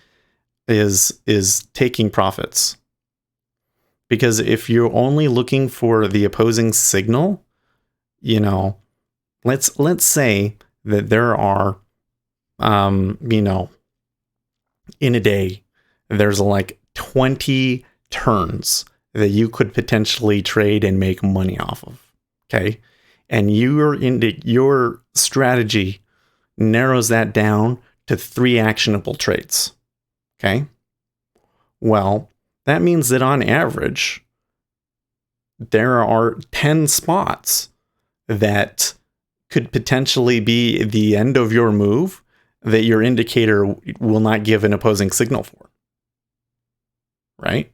is taking profits. Because if you're only looking for the opposing signal, you know, let's say that there are, you know, in a day, there's like 20 turns that you could potentially trade and make money off of. Okay. And your strategy narrows that down to 3 actionable trades. Okay. Well, that means that on average, there are 10 spots that could potentially be the end of your move that your indicator will not give an opposing signal for. Right?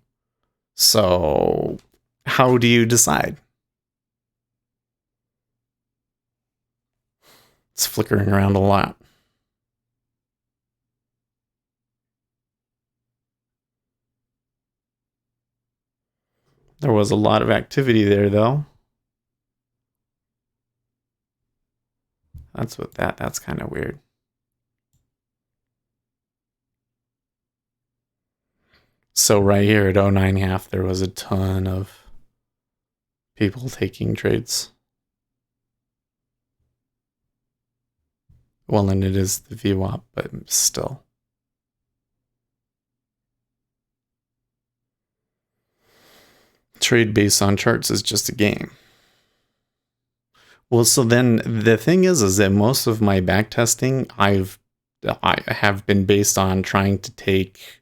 So, how do you decide? It's flickering around a lot. There was a lot of activity there, though. That's kind of weird. So right here at 09.5, there was a ton of people taking trades. Well, and it is the VWAP, but still. Trade based on charts is just a game. Well, so then the thing is that most of my back testing I have been based on trying to take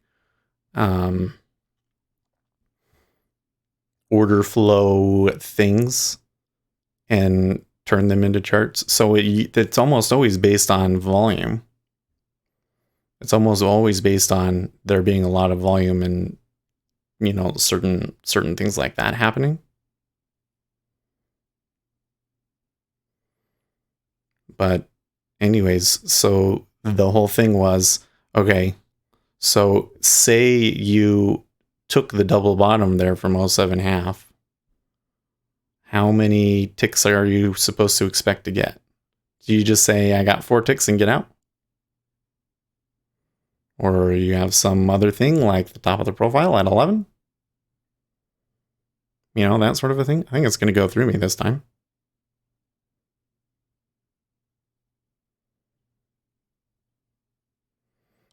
order flow things and turn them into charts. So it's almost always based on volume. It's almost always based on there being a lot of volume and, you know, certain things like that happening. But anyways, so the whole thing was, okay, so say you took the double bottom there from 07.5. How many ticks are you supposed to expect to get? Do you just say, I got 4 ticks and get out? Or you have some other thing like the top of the profile at 11? You know, that sort of a thing. I think it's going to go through me this time.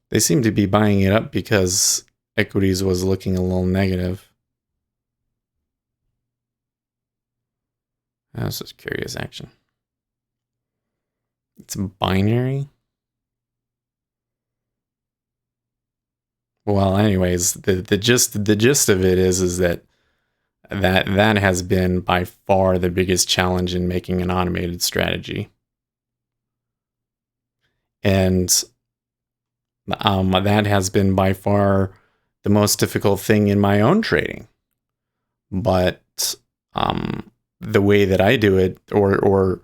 They seem to be buying it up because equities was looking a little negative. That's just curious action. It's binary. Well, anyways, the gist of it is that has been by far the biggest challenge in making an automated strategy. And that has been by far the most difficult thing in my own trading. But the way that I do it, or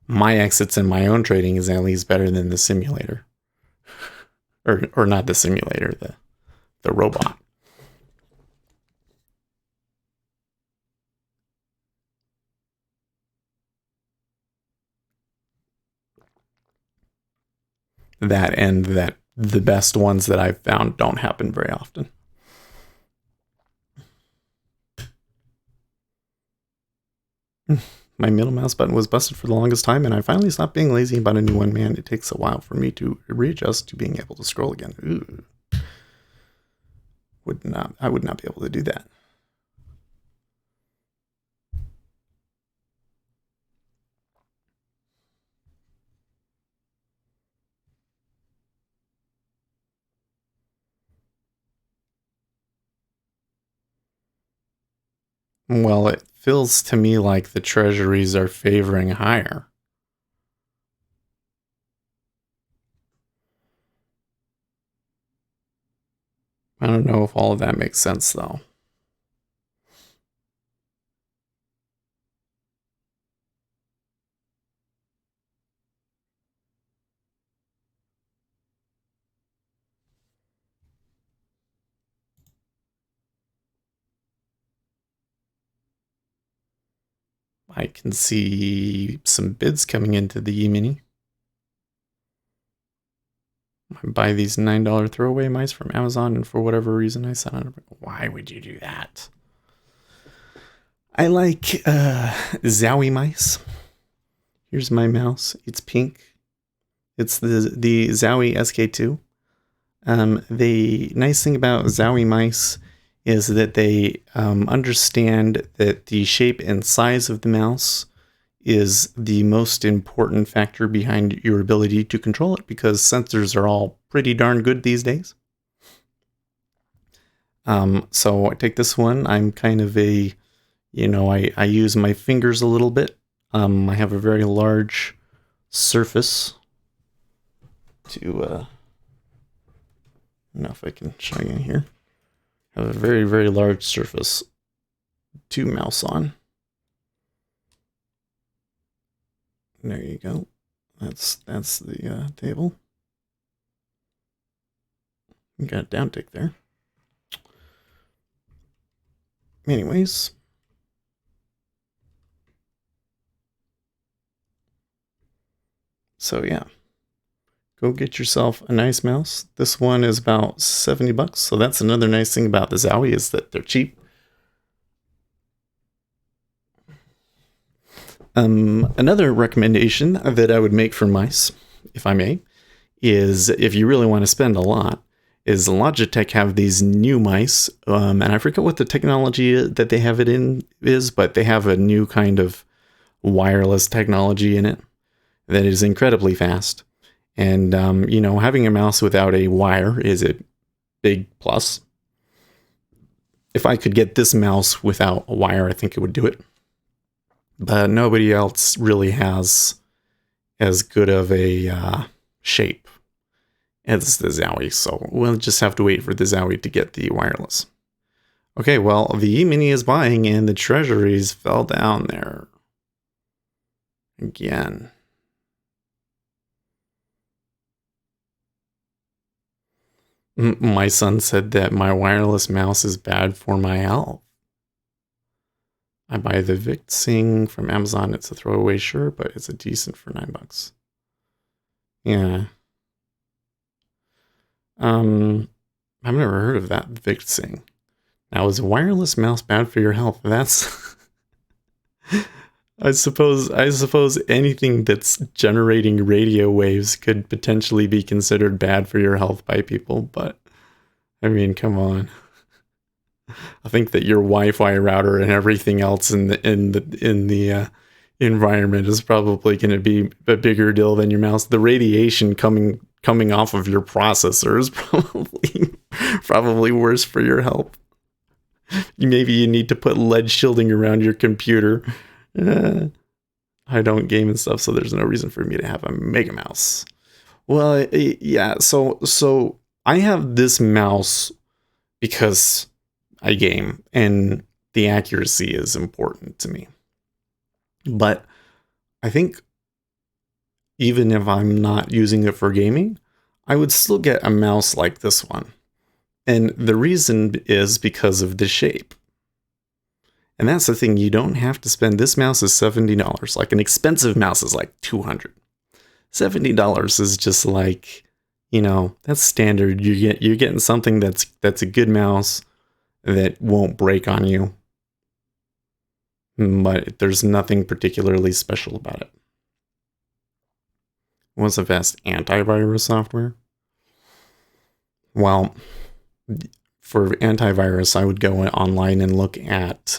my exits in my own trading, is at least better than the simulator, or not the simulator, the robot. That and that the best ones that I've found don't happen very often. My middle mouse button was busted for the longest time, and I finally stopped being lazy about a new one. Man, it takes a while for me to readjust to being able to scroll again. Ooh. I would not be able to do that. Well, it feels to me like the treasuries are favoring higher. I don't know if all of that makes sense, though. I can see some bids coming into the E-mini. I buy these $9 throwaway mice from Amazon, and for whatever reason, I said, why would you do that? I like Zowie mice. Here's my mouse. It's pink. It's the Zowie SK2. The nice thing about Zowie mice is that they understand that the shape and size of the mouse is the most important factor behind your ability to control it, because sensors are all pretty darn good these days. So I take this one. I'm kind of a, I use my fingers a little bit. I have a very large surface to, I don't know if I can show you here. I have a very, very large surface to mouse on. There you go. That's the table. You got a down tick there. Anyways. So yeah. Go get yourself a nice mouse. This one is about $70. So that's another nice thing about the Zowie, is that they're cheap. Another recommendation that I would make for mice, if I may, is if you really want to spend a lot, is Logitech have these new mice, and I forget what the technology that they have it in is, but they have a new kind of wireless technology in it that is incredibly fast. And, having a mouse without a wire is a big plus. If I could get this mouse without a wire, I think it would do it. But nobody else really has as good of a shape as the Zowie, so we'll just have to wait for the Zowie to get the wireless. Okay, well, the E-mini is buying, and the Treasuries fell down there. Again. My son said that my wireless mouse is bad for my health. I buy the VicSing from Amazon. It's a throwaway, sure, but it's a decent for $9. Yeah. I've never heard of that VicSing. Now, is a wireless mouse bad for your health? That's I suppose anything that's generating radio waves could potentially be considered bad for your health by people, but I mean, come on. I think that your Wi-Fi router and everything else in the environment is probably going to be a bigger deal than your mouse. The radiation coming off of your processor is probably worse for your health. Maybe you need to put lead shielding around your computer. I don't game and stuff, so there's no reason for me to have a Mega Mouse. Well, yeah. So I have this mouse because I game, and the accuracy is important to me. But I think even if I'm not using it for gaming, I would still get a mouse like this one. And the reason is because of the shape. And that's the thing, you don't have to spend, this mouse is $70. Like an expensive mouse is like $200. $70 is just like, that's standard. You're getting something that's a good mouse that won't break on you, but there's nothing particularly special about it. What's the best antivirus software? Well, for antivirus, I would go online and look at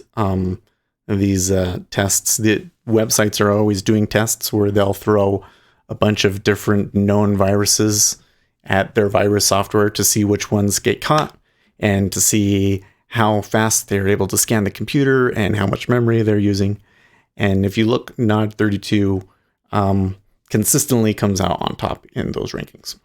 these tests. The websites are always doing tests where they'll throw a bunch of different known viruses at their virus software to see which ones get caught and to see how fast they're able to scan the computer and how much memory they're using. And if you look, Nod32 consistently comes out on top in those rankings.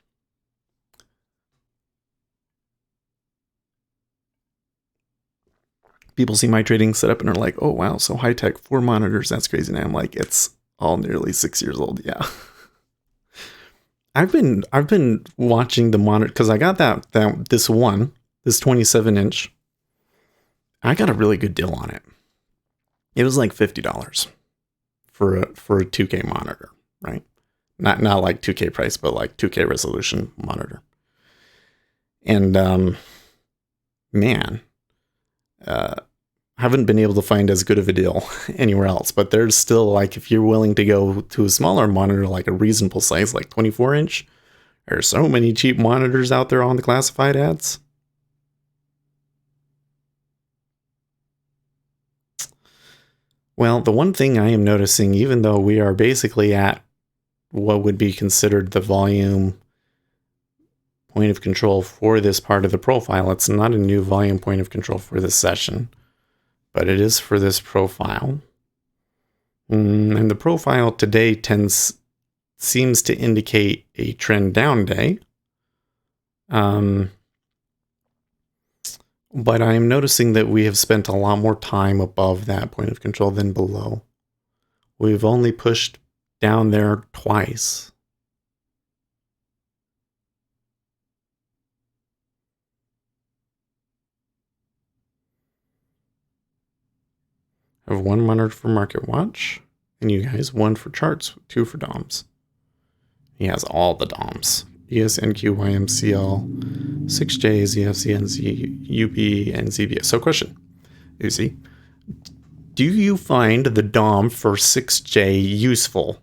People see my trading setup and are like, oh, wow, so high tech, 4 monitors, that's crazy. And I'm like, it's all nearly 6 years old. Yeah. I've been watching the monitor because I got this 27-inch. I got a really good deal on it. It was like $50 for a 2K monitor, right? Not like 2K price, but like 2K resolution monitor. And man, haven't been able to find as good of a deal anywhere else. But there's still, like, if you're willing to go to a smaller monitor, like a reasonable size, like 24-inch, there are so many cheap monitors out there on the classified ads. Well, the one thing I am noticing, even though we are basically at what would be considered the volume point of control for this part of the profile, it's not a new volume point of control for this session, but it is for this profile. And the profile today seems to indicate a trend down day. But I am noticing that we have spent a lot more time above that point of control than below. We've only pushed down there twice. I have one monitor for Market Watch, and you guys, one for charts, two for DOMs. He has all the DOMs. ES, NQ, YMCL, 6J, ZF, CNC, UP, and ZBS. So question, Uzi, do you find the DOM for 6J useful?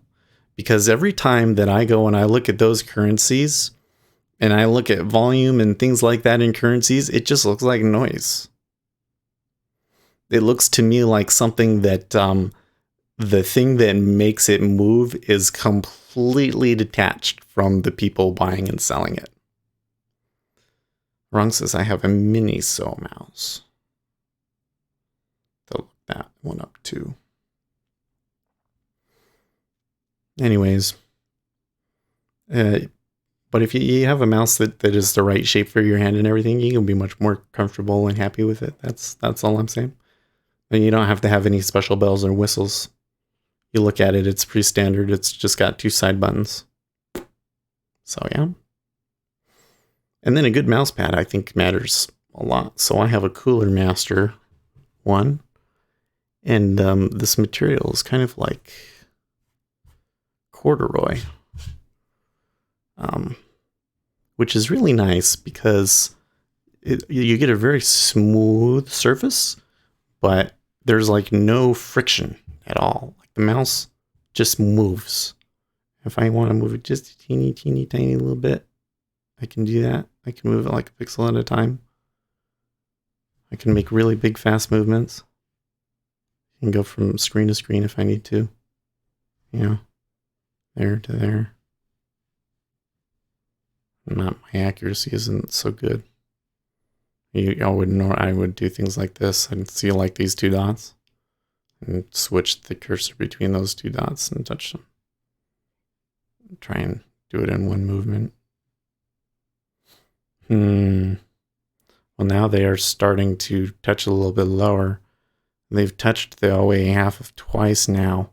Because every time that I go and I look at those currencies, and I look at volume and things like that in currencies, it just looks like noise. It looks to me like something that the thing that makes it move is completely detached from the people buying and selling it. Rung says, I have a mini So mouse. They'll look that one up too. Anyways, but if you have a mouse that is the right shape for your hand and everything, you can be much more comfortable and happy with it. That's all I'm saying. And you don't have to have any special bells or whistles. You look at it, it's pretty standard. It's just got two side buttons. So yeah. And then a good mouse pad, I think, matters a lot. So I have a Cooler Master one. And this material is kind of like corduroy. Which is really nice because you get a very smooth surface, but there's like no friction at all. Like the mouse just moves. If I want to move it just a teeny, tiny little bit, I can do that. I can move it like a pixel at a time. I can make really big, fast movements. I can go from screen to screen if I need to. You know, there to there. My accuracy isn't so good. I would do things like this. I'd see like these two dots and switch the cursor between those two dots and touch them. Try and do it in one movement. Well, now they are starting to touch a little bit lower. They've touched the OA half of twice now.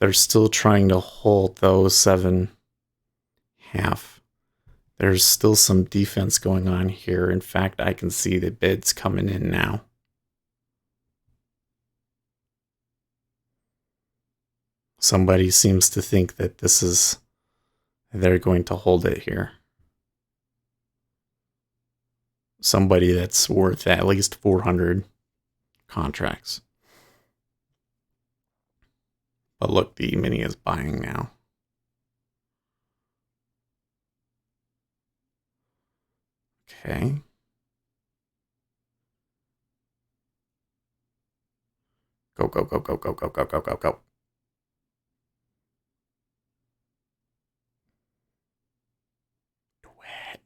They're still trying to hold those 7.5. There's still some defense going on here. In fact, I can see the bids coming in now. Somebody seems to think that they're going to hold it here. Somebody that's worth at least 400 contracts. But look, the mini is buying now. Okay. Go, go, go, go, go, go, go, go, go, go. Do it.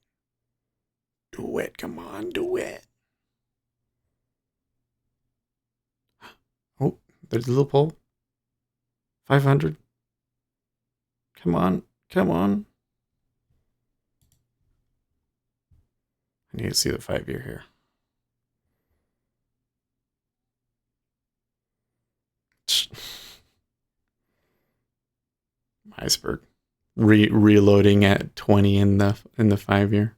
Do it. Come on, do it. Oh, there's a loophole. 500. Come on. Come on. I need to see the 5-year here. Iceberg. Reloading at 20 in the 5-year.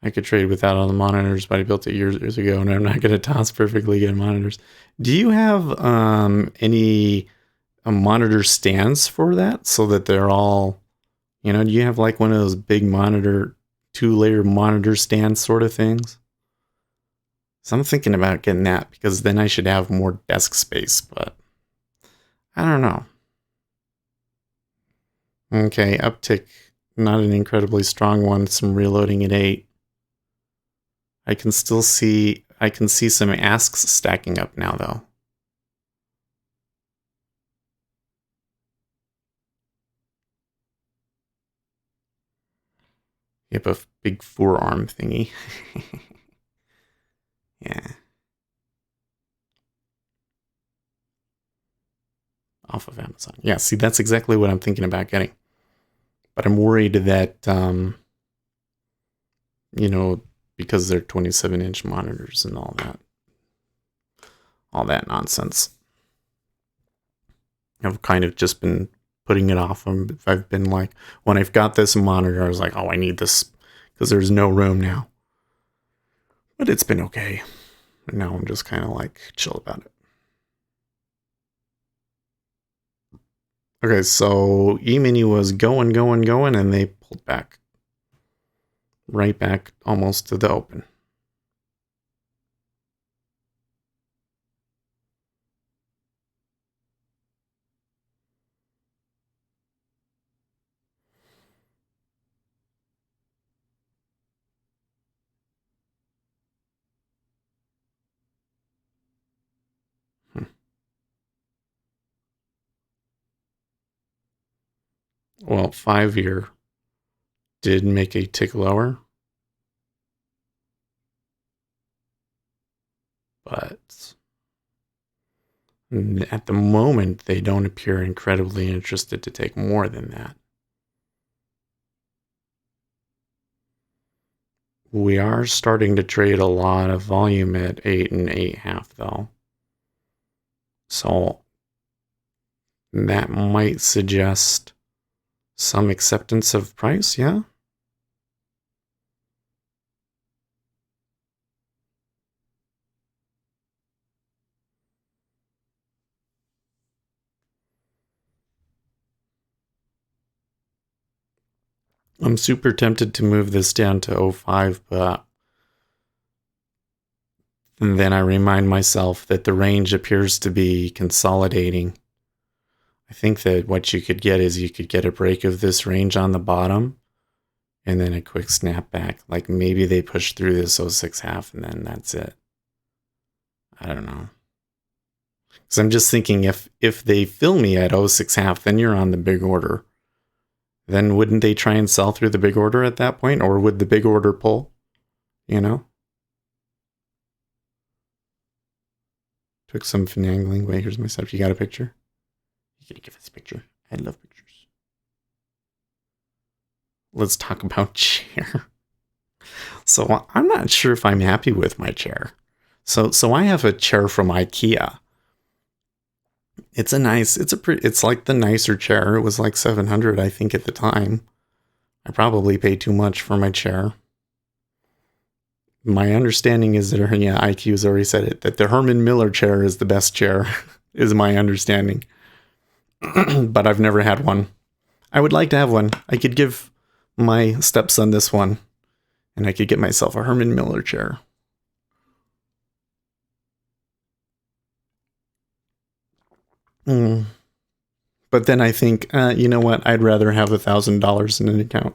I could trade without all the monitors, but I built it years ago, and I'm not going to toss perfectly good monitors. Do you have any monitor stands for that, so that they're all, do you have like one of those big monitor, 2-layer monitor stand sort of things? So I'm thinking about getting that, because then I should have more desk space, but I don't know. Okay, uptick, not an incredibly strong one. Some reloading at 8. I can see some asks stacking up now, though. You have a big forearm thingy. Yeah. Off of Amazon. Yeah, see, that's exactly what I'm thinking about getting. But I'm worried that, because they're 27-inch monitors and all that nonsense. I've kind of just been putting it off. I've been like, when I've got this monitor, I was like, oh, I need this, because there's no room now. But it's been okay. And now I'm just kind of like chill about it. Okay, so E-mini was going, and they pulled back. Right back almost to the open. Well, 5-year did make a tick lower. But at the moment, they don't appear incredibly interested to take more than that. We are starting to trade a lot of volume at 8 and 8.5, though. So that might suggest some acceptance of price, yeah? I'm super tempted to move this down to 0.5, but then I remind myself that the range appears to be consolidating. I think that what you could get is you could get a break of this range on the bottom and then a quick snapback. Like maybe they push through this 0.6.5 and then that's it. I don't know. Because I'm just thinking if they fill me at 0.6.5, then you're on the big order. Then wouldn't they try and sell through the big order at that point? Or would the big order pull? Took some finagling. Wait, here's my setup. You got a picture? You can give us a picture. I love pictures. Let's talk about chair. So I'm not sure if I'm happy with my chair. So I have a chair from IKEA. It's like the nicer chair. It was like $700, I think, at the time. I probably paid too much for my chair. My understanding is that, IQ's already said it, that the Herman Miller chair is the best chair, is my understanding. But I've never had one. I would like to have one. I could give my stepson this one, and I could get myself a Herman Miller chair. But then I think, you know what? I'd rather have $1,000 in an account.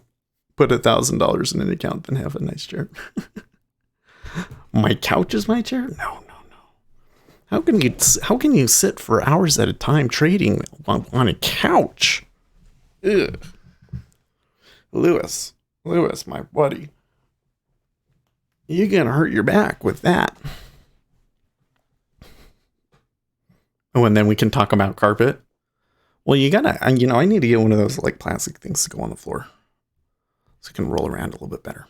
Put $1,000 in an account than have a nice chair. My couch is my chair? No. How can you sit for hours at a time trading on a couch? Ugh. Lewis, my buddy, you're gonna hurt your back with that. Oh, and then we can talk about carpet. Well, I need to get one of those like plastic things to go on the floor, so it can roll around a little bit better.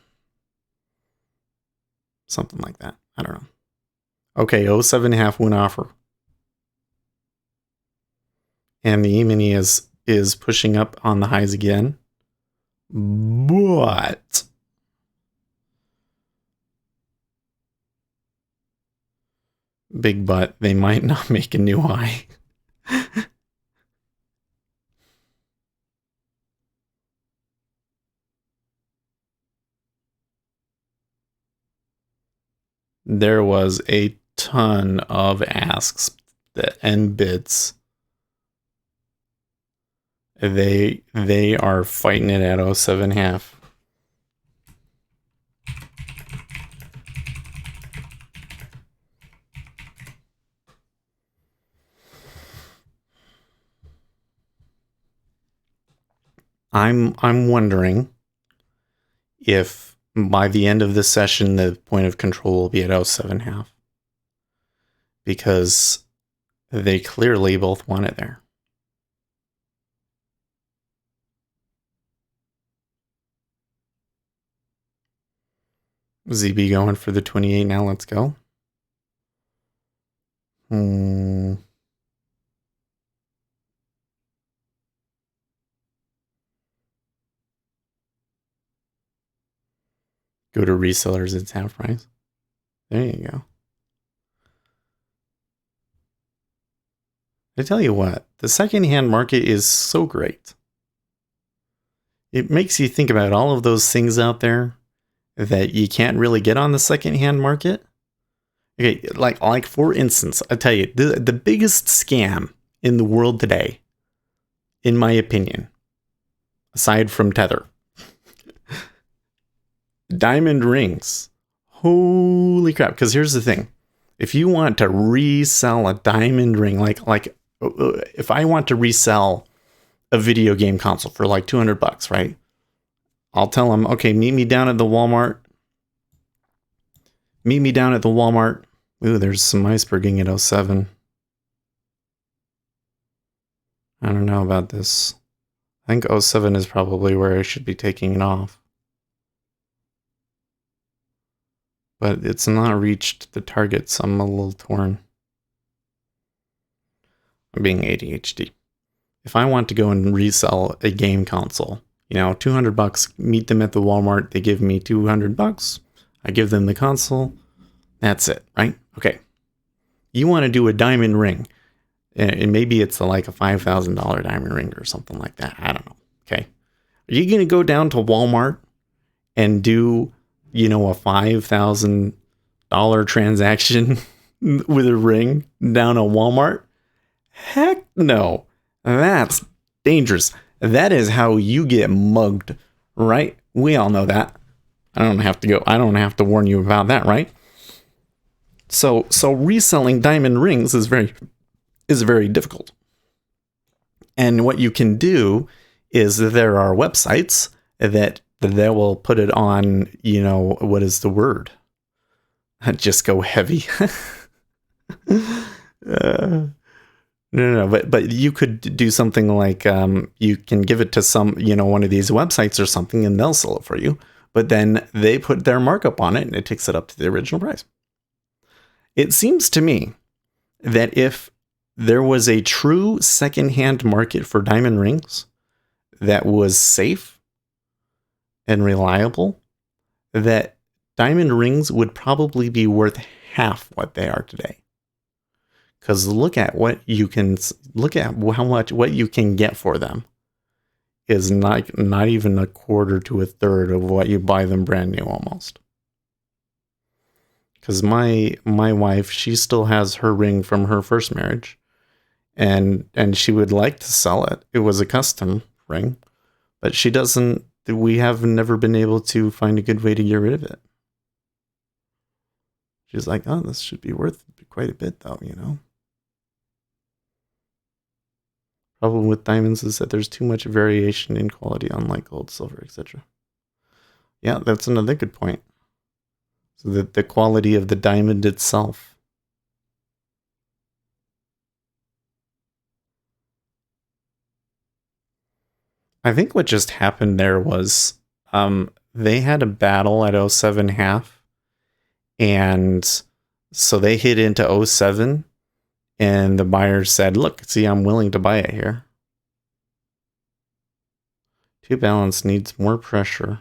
Something like that. I don't know. Okay, 0.7.5 went offer. And the E-mini is pushing up on the highs again. But big but they might not make a new high. There was a ton of asks and bids. They are fighting it at 07.5. I'm wondering if by the end of this session the point of control will be at 07.5, because they clearly both want it there. ZB going for the 28 now. Let's go. Go to resellers, it's half price. There you go. I tell you what, the secondhand market is so great. It makes you think about all of those things out there that you can't really get on the secondhand market. Okay, like for instance, I tell you, the biggest scam in the world today, in my opinion, aside from Tether, diamond rings. Holy crap. Because here's the thing. If you want to resell a diamond ring, like if I want to resell a video game console for like $200, right? I'll tell them, okay, meet me down at the Walmart. Meet me down at the Walmart. Ooh, there's some iceberging at 07. I don't know about this. I think 07 is probably where I should be taking it off. But it's not reached the targets. I'm a little torn. I'm being ADHD. If I want to go and resell a game console, $200, meet them at the Walmart, they give me $200, I give them the console, that's it, right? Okay. You want to do a diamond ring, and maybe it's like a $5,000 diamond ring or something like that. I don't know. Okay. Are you going to go down to Walmart and do, a $5,000 transaction with a ring down at Walmart? Heck no. That's dangerous. That is how you get mugged, right? We all know that. I don't have to warn you about that, right? So reselling diamond rings is very difficult. And what you can do is there are websites that will put it on, what is the word? Just go heavy. No, but you could do something like you can give it to some, one of these websites or something, and they'll sell it for you. But then they put their markup on it, and it takes it up to the original price. It seems to me that if there was a true secondhand market for diamond rings that was safe and reliable, that diamond rings would probably be worth half what they are today. Because look at how much what you can get for them is not even a quarter to a third of what you buy them brand new almost. Because my wife, she still has her ring from her first marriage, and she would like to sell it. It was a custom ring, but she doesn't. We have never been able to find a good way to get rid of it. She's like, oh, this should be worth quite a bit, though, Problem with diamonds is that there's too much variation in quality, unlike gold, silver, etc. Yeah, that's another good point. So that the quality of the diamond itself. I think what just happened there was they had a battle at 07.5, and so they hit into 07. And the buyer said, look, see, I'm willing to buy it here. Two balance needs more pressure.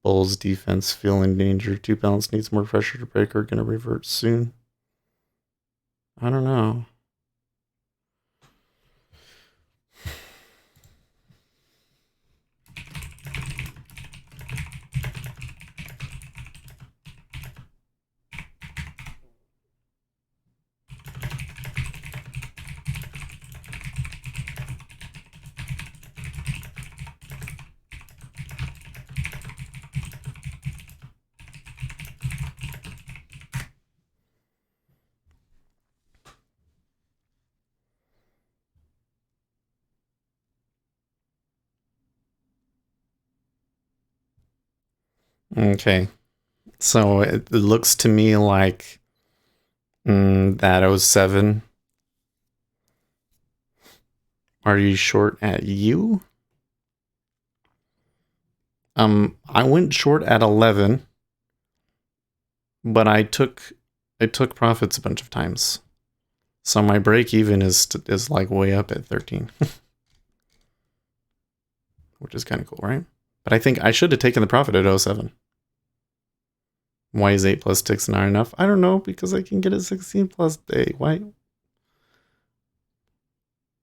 Bulls defense feel in danger. Two balance needs more pressure to break. Are going to revert soon. I don't know. Okay. So it looks to me like that '07. Are you short at you? I went short at 11, but I took profits a bunch of times. So my break even is like way up at 13, which is kind of cool, right? But I think I should have taken the profit at '07. Why is 8 plus ticks not enough? I don't know, because I can get a 16 plus day. Why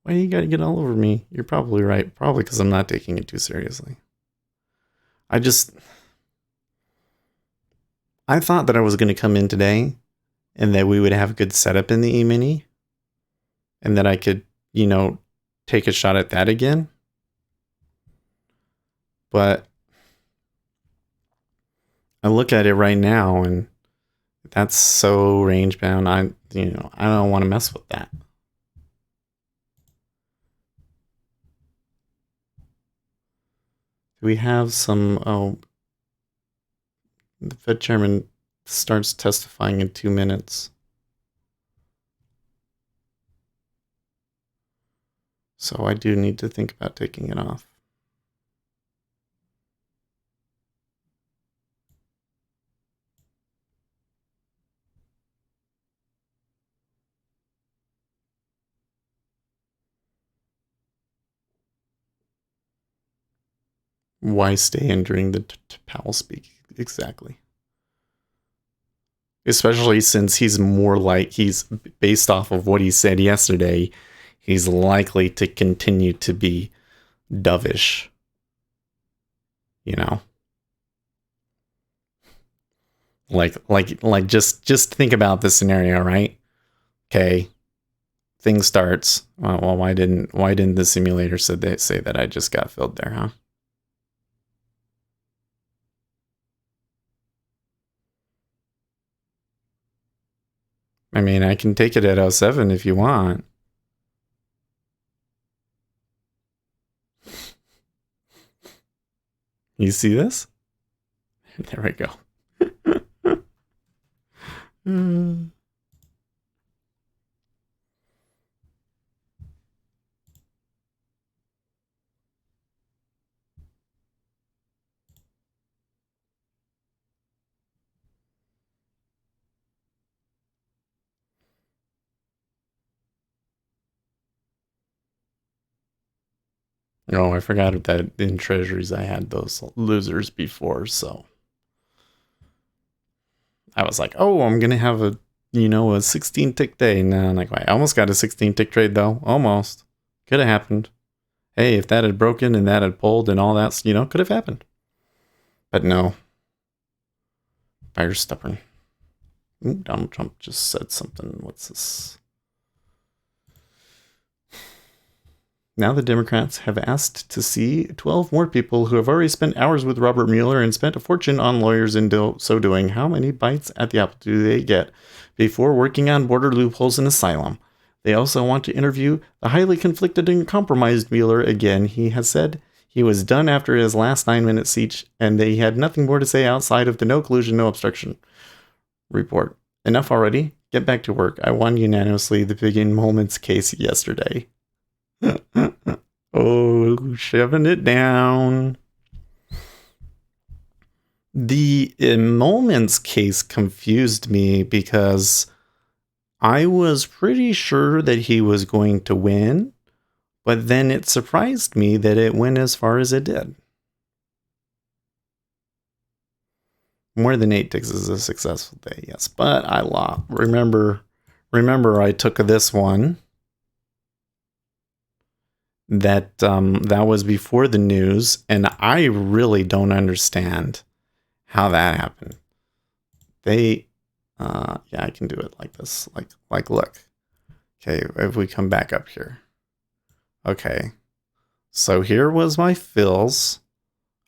you gotta get all over me? You're probably right. Probably because I'm not taking it too seriously. I thought that I was going to come in today and that we would have a good setup in the E-mini and that I could, take a shot at that again. But I look at it right now and that's so range bound. I don't want to mess with that. We have some, the Fed chairman starts testifying in 2 minutes. So I do need to think about taking it off. Why stay in during the Powell speak? Exactly. Especially since he's based off of what he said yesterday, he's likely to continue to be dovish. Like just think about this scenario, right? Okay, thing starts. Well, why didn't the simulator say that I just got filled there, huh? I mean, I can take it at '07 if you want. You see this? There we go. Oh, I forgot that in Treasuries I had those losers before, so I was like, oh, I'm gonna have a 16 tick day. No, like I almost got a 16 tick trade though. Almost. Could have happened. Hey, if that had broken and that had pulled and all that, could have happened. But no. Buyer's stubborn. Ooh, Donald Trump just said something. What's this? Now the Democrats have asked to see 12 more people who have already spent hours with Robert Mueller and spent a fortune on lawyers in so doing. How many bites at the apple do they get before working on border loopholes and asylum? They also want to interview the highly conflicted and compromised Mueller again. He has said he was done after his last 9 minute speech and they had nothing more to say outside of the no collusion, no obstruction report. Enough already. Get back to work. I won unanimously the Big In Moments case yesterday. Oh, shoving it down. The Moments case confused me because I was pretty sure that he was going to win, but then it surprised me that it went as far as it did. More than 8 ticks is a successful day, yes, but I lost. Remember remember I took this one that was before the news, and I really don't understand how that happened. They, yeah, I can do it like this. Like, look. Okay, if we come back up here. Okay, so here was my fills.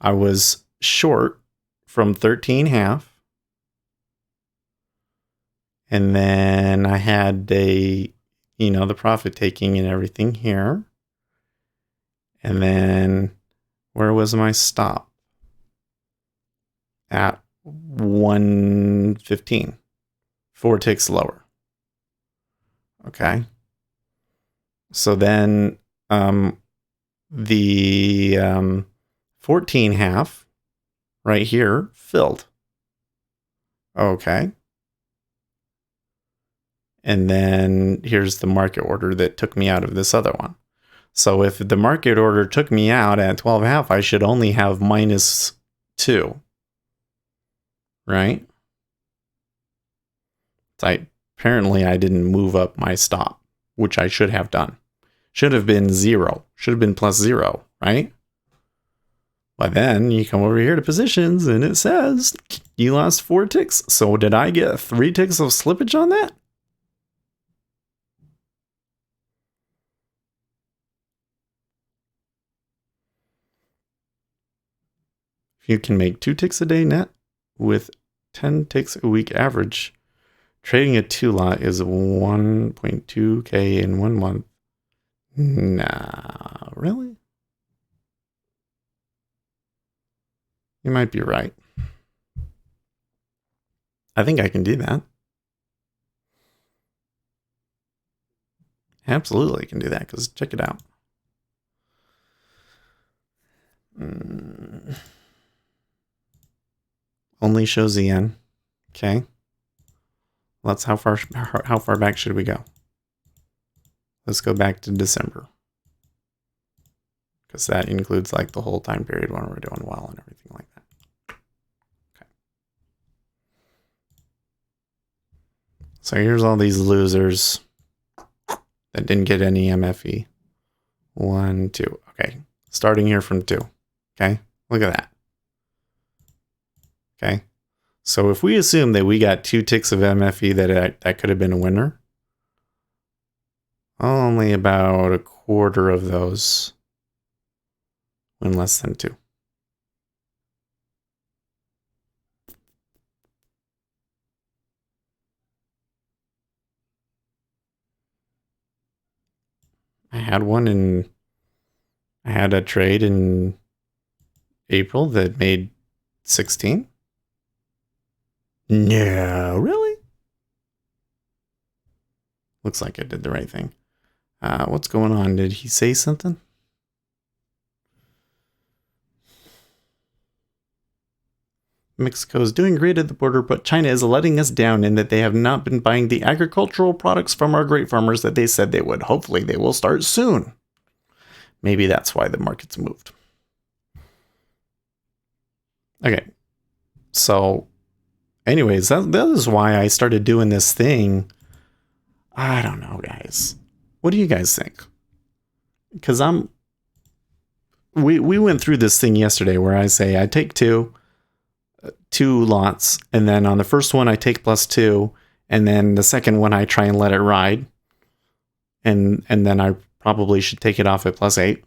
I was short from 13.5. And then I had the profit taking and everything here. And then where was my stop? At 115. 4 ticks lower. Okay. So then the 14.5 right here filled. Okay. And then here's the market order that took me out of this other one. So if the market order took me out at 12.5, I should only have -2. Right? Apparently I didn't move up my stop, which I should have done. Should have been 0. Should have been +0, right? But then you come over here to positions and it says you lost 4 ticks. So did I get 3 ticks of slippage on that? If you can make 2 ticks a day net with 10 ticks a week average, trading a 2 lot is 1.2K in 1 month. Nah, really? You might be right. I think I can do that. Absolutely can do that, because check it out. Only shows the yen. Okay. Let's how far back should we go? Let's go back to December, because that includes like the whole time period when we're doing well and everything like that. Okay. So here's all these losers that didn't get any MFE. 1, 2. Okay. Starting here from 2. Okay. Look at that. Okay. So if we assume that we got 2 ticks of MFE that could have been a winner, only about a quarter of those win less than 2. I had a trade in April that made 16. No, really? Looks like I did the right thing. What's going on? Did he say something? Mexico is doing great at the border, but China is letting us down in that they have not been buying the agricultural products from our grape farmers that they said they would. Hopefully they will start soon. Maybe that's why the market's moved. Okay. So anyways, that is why I started doing this thing. I don't know, guys. What do you guys think? Because we went through this thing yesterday where I say I take two lots, and then on the first one I take +2, and then the second one I try and let it ride, and then I probably should take it off at +8.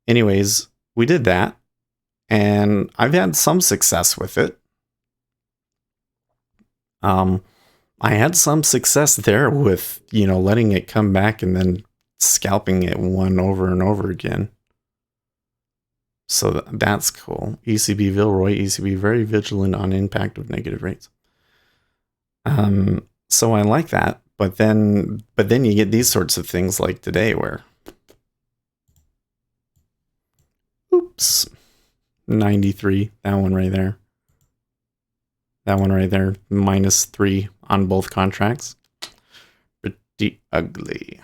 Anyways, we did that, and I've had some success with it. I had some success there with, letting it come back and then scalping it one over and over again. So that's cool. ECB Villeroy, ECB very vigilant on impact of negative rates. So I like that, but then you get these sorts of things like today where, oops, 93, that one right there. That one right there, -3 on both contracts. Pretty ugly.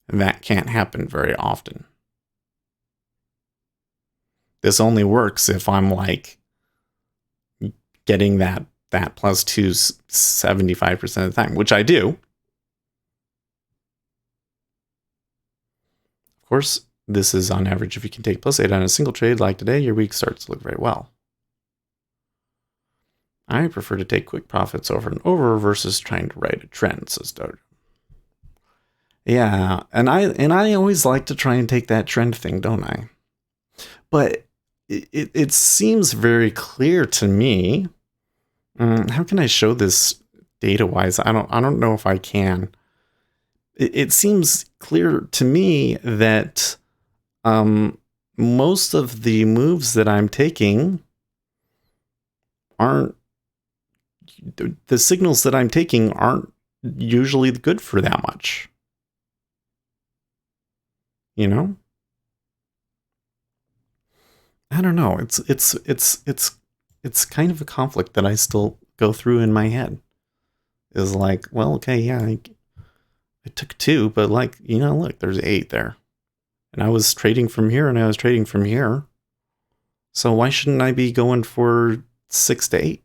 And that can't happen very often. This only works if I'm like getting that that plus 2 75% of the time, which I do. Of course, this is on average. If you can take plus 8 on a single trade like today, your week starts to look very well. I prefer to take quick profits over and over versus trying to ride a trend, says Doug. Yeah, and I always like to try and take that trend thing, don't I? But it seems very clear to me. How can I show this data-wise? I don't know if I can. It seems clear to me that most of the moves that I'm taking aren't, the signals that I'm taking aren't usually good for that much. You know? I don't know. It's kind of a conflict that I still go through in my head. Is like, well, okay, yeah, I took 2, but like, look, there's 8 there. And I was trading from here and I was trading from here. So why shouldn't I be going for 6 to 8?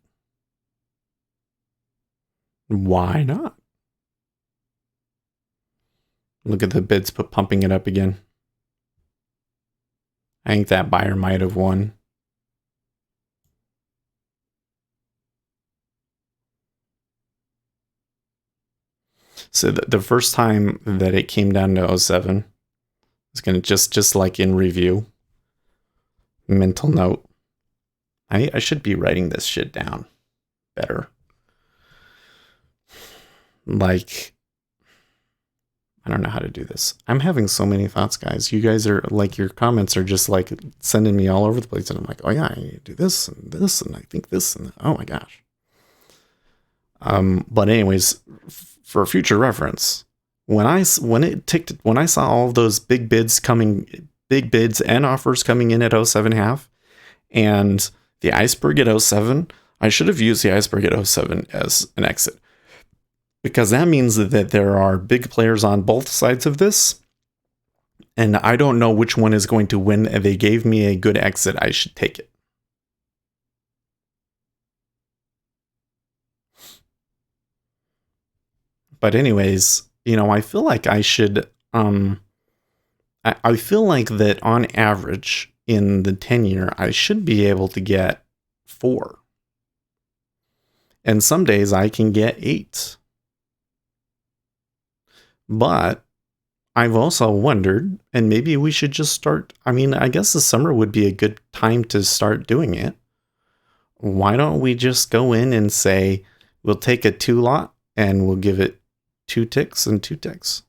Why not? Look at the bids pumping it up again. I think that buyer might have won. So the first time that it came down to 07, it's going to just like in review, mental note. I should be writing this shit down better. Like, I don't know how to do this. I'm having so many thoughts, guys. You guys are like, your comments are just like sending me all over the place. And I'm like, oh yeah, I need to do this, and I think this, and oh my gosh. But anyways, for future reference, when I saw all of those big bids and offers coming in at 07.5 and the iceberg at 07, I should have used the iceberg at 07 as an exit, because that means that there are big players on both sides of this, and I don't know which one is going to win. And they gave me a good exit. I should take it. But anyways, I feel like I should, I feel like that on average in the 10-year, I should be able to get 4. And some days I can get 8. But I've also wondered, and maybe we should just start, I guess the summer would be a good time to start doing it. Why don't we just go in and say, we'll take a 2 lot and we'll give it 2 ticks and 2 ticks.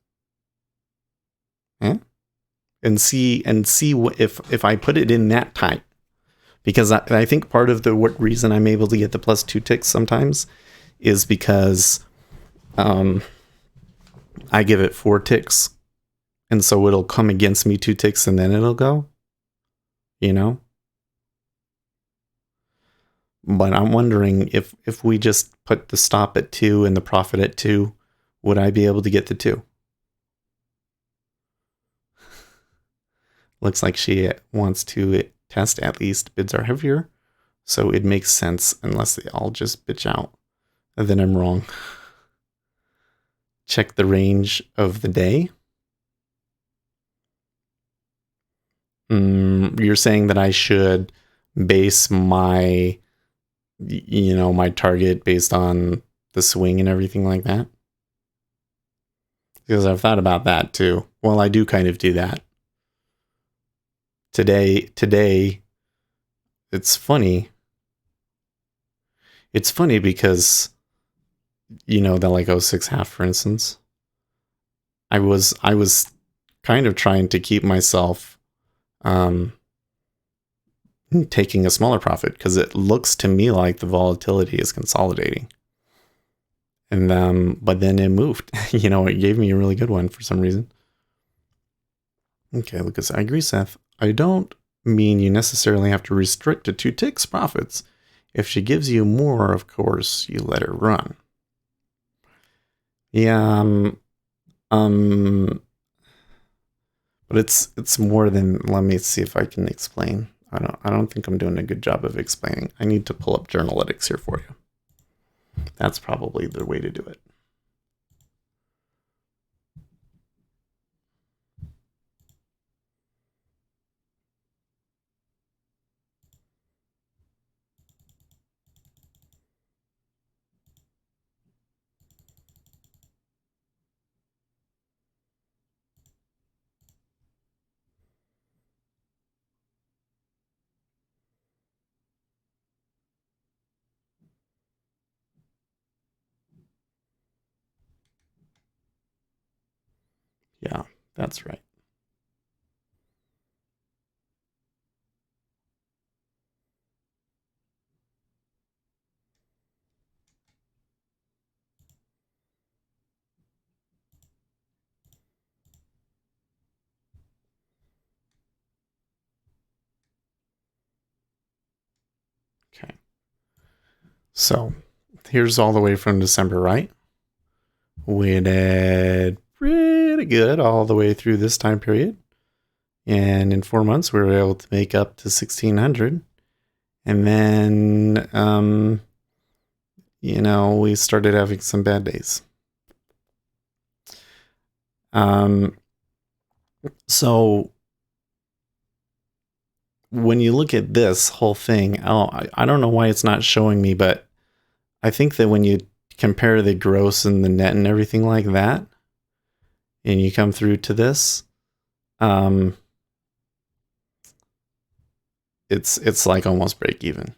And see if I put it in that time. Because I think part of the reason I'm able to get the plus 2 ticks sometimes is because I give it 4 ticks, and so it'll come against me 2 ticks and then it'll go, But I'm wondering if we just put the stop at 2 and the profit at 2, would I be able to get the 2? Looks like she wants to test at least bids are heavier, so it makes sense unless they all just bitch out. And then I'm wrong. Check the range of the day. You're saying that I should base my, my target based on the swing and everything like that? Because I've thought about that too. Well, I do kind of do that. Today, it's funny. It's funny because, the like 06.5, for instance, I was kind of trying to keep myself taking a smaller profit because it looks to me like the volatility is consolidating. And but then it moved. It gave me a really good one for some reason. Okay, Lucas, I agree, Seth. I don't mean you necessarily have to restrict to 2 ticks profits. If she gives you more, of course, you let her run. Yeah, but it's more than, let me see if I can explain. I don't think I'm doing a good job of explaining. I need to pull up Journalytics here for you. That's probably the way to do it. Yeah, that's right. Okay. So here's all the way from December, right? We did pretty good all the way through this time period. And in 4 months, we were able to make up to 1,600. And then, we started having some bad days. So when you look at this whole thing, I don't know why it's not showing me, but I think that when you compare the gross and the net and everything like that, and you come through to this, it's like almost break even.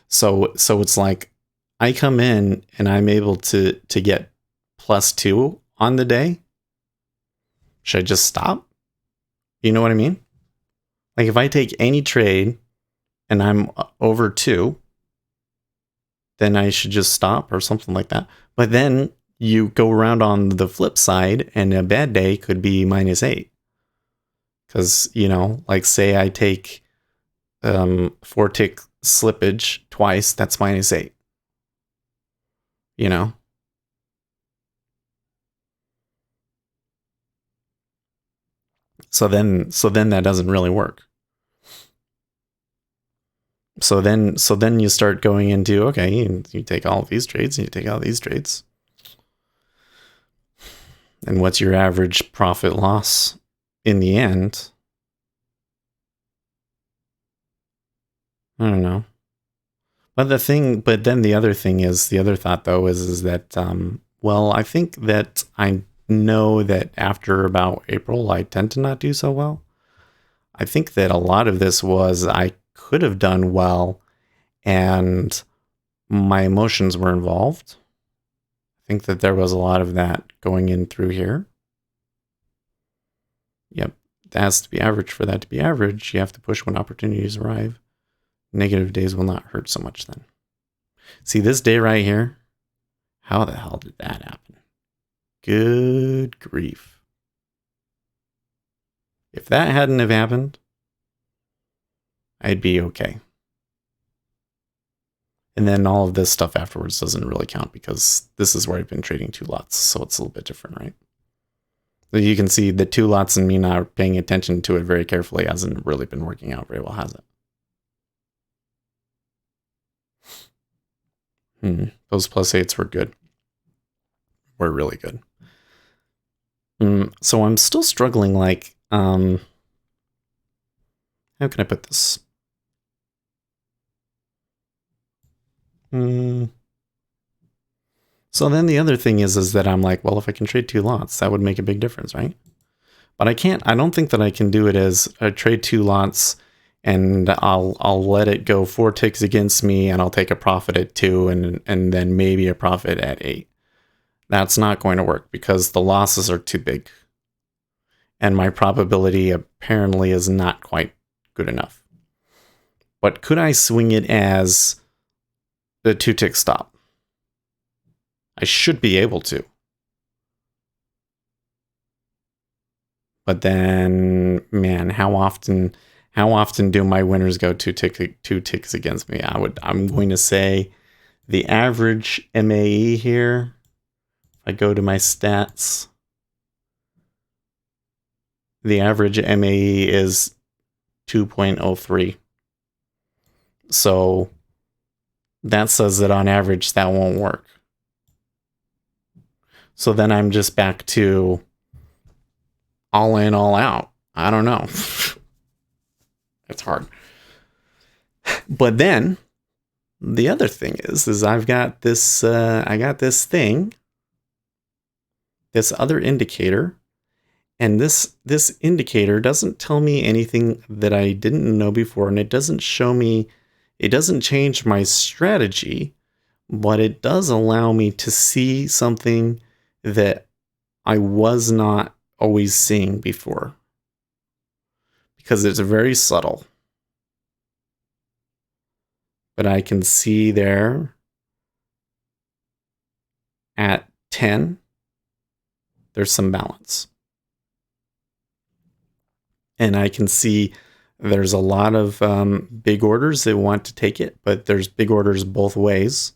So it's like I come in and I'm able to get +2 on the day. Should I just stop? You know what I mean? Like if I take any trade and I'm over 2, then I should just stop or something like that. But then you go around on the flip side and a bad day could be -8. Because, like say I take 4 tick slippage twice, that's -8. You know? So then that doesn't really work. So then you start going into, okay, you take all of these trades and you take all these trades. And what's your average profit loss in the end? I don't know. But then the other thing is, the other thought though is that, I think that I know that after about April, I tend to not do so well. I think that a lot of this was I could have done well and my emotions were involved. I think that there was a lot of that going in through here. Yep. It has to be average. For that to be average, you have to push when opportunities arrive. Negative days will not hurt so much then. See this day right here? How the hell did that happen? Good grief. If that hadn't have happened, I'd be okay. And then all of this stuff afterwards doesn't really count because this is where I've been trading 2 lots, so it's a little bit different, right? So you can see the 2 lots and me not paying attention to it very carefully hasn't really been working out very well, has it? Those +8s were good. Were really good. So I'm still struggling, like, how can I put this? So then the other thing is that I'm like, well, if I can trade 2 lots, that would make a big difference, right? But I don't think that I can do it as I trade 2 lots and I'll let it go 4 ticks against me and I'll take a profit at 2 and then maybe a profit at 8. That's not going to work because the losses are too big. And my probability apparently is not quite good enough. But could I swing it as the 2 tick stop? I should be able to. But then, man, how often do my winners go 2 ticks against me? I'm going to say the average MAE here, if I go to my stats, the average MAE is 2.03. So that says that on average that won't work. So then I'm just back to all in, all out. I don't know. It's hard. But then the other thing is I've got this thing, this other indicator, and this indicator doesn't tell me anything that I didn't know before, and it doesn't change my strategy, but it does allow me to see something that I was not always seeing before, because it's very subtle. But I can see there at 10, there's some balance. And I can see there's a lot of big orders that want to take it, but there's big orders both ways.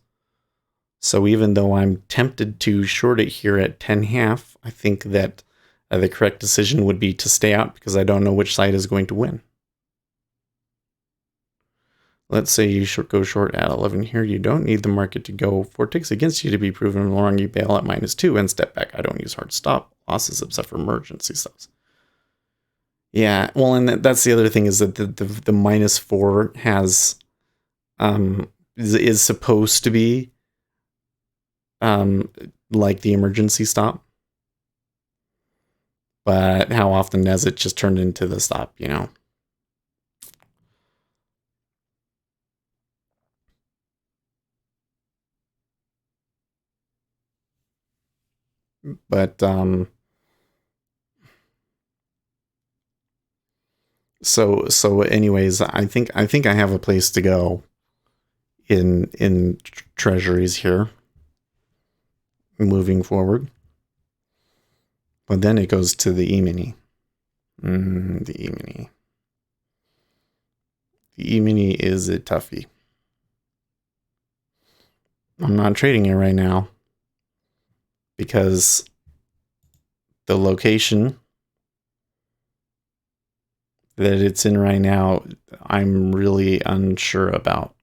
So even though I'm tempted to short it here at 10.5, I think that the correct decision would be to stay out, because I don't know which side is going to win. Let's say you should go short at 11 here. You don't need the market to go 4 ticks against you to be proven wrong. You bail at -2 and step back. I don't use hard stop losses except for emergency stops. Yeah, well, and that's the other thing, is that the -4 has is supposed to be like the emergency stop, but how often has it just turned into the stop, you know? But so anyways, I think I have a place to go in treasuries here moving forward. But then it goes to the E-mini. The E-mini. The E-mini is a toughie. I'm not trading it right now because the location that it's in right now, I'm really unsure about.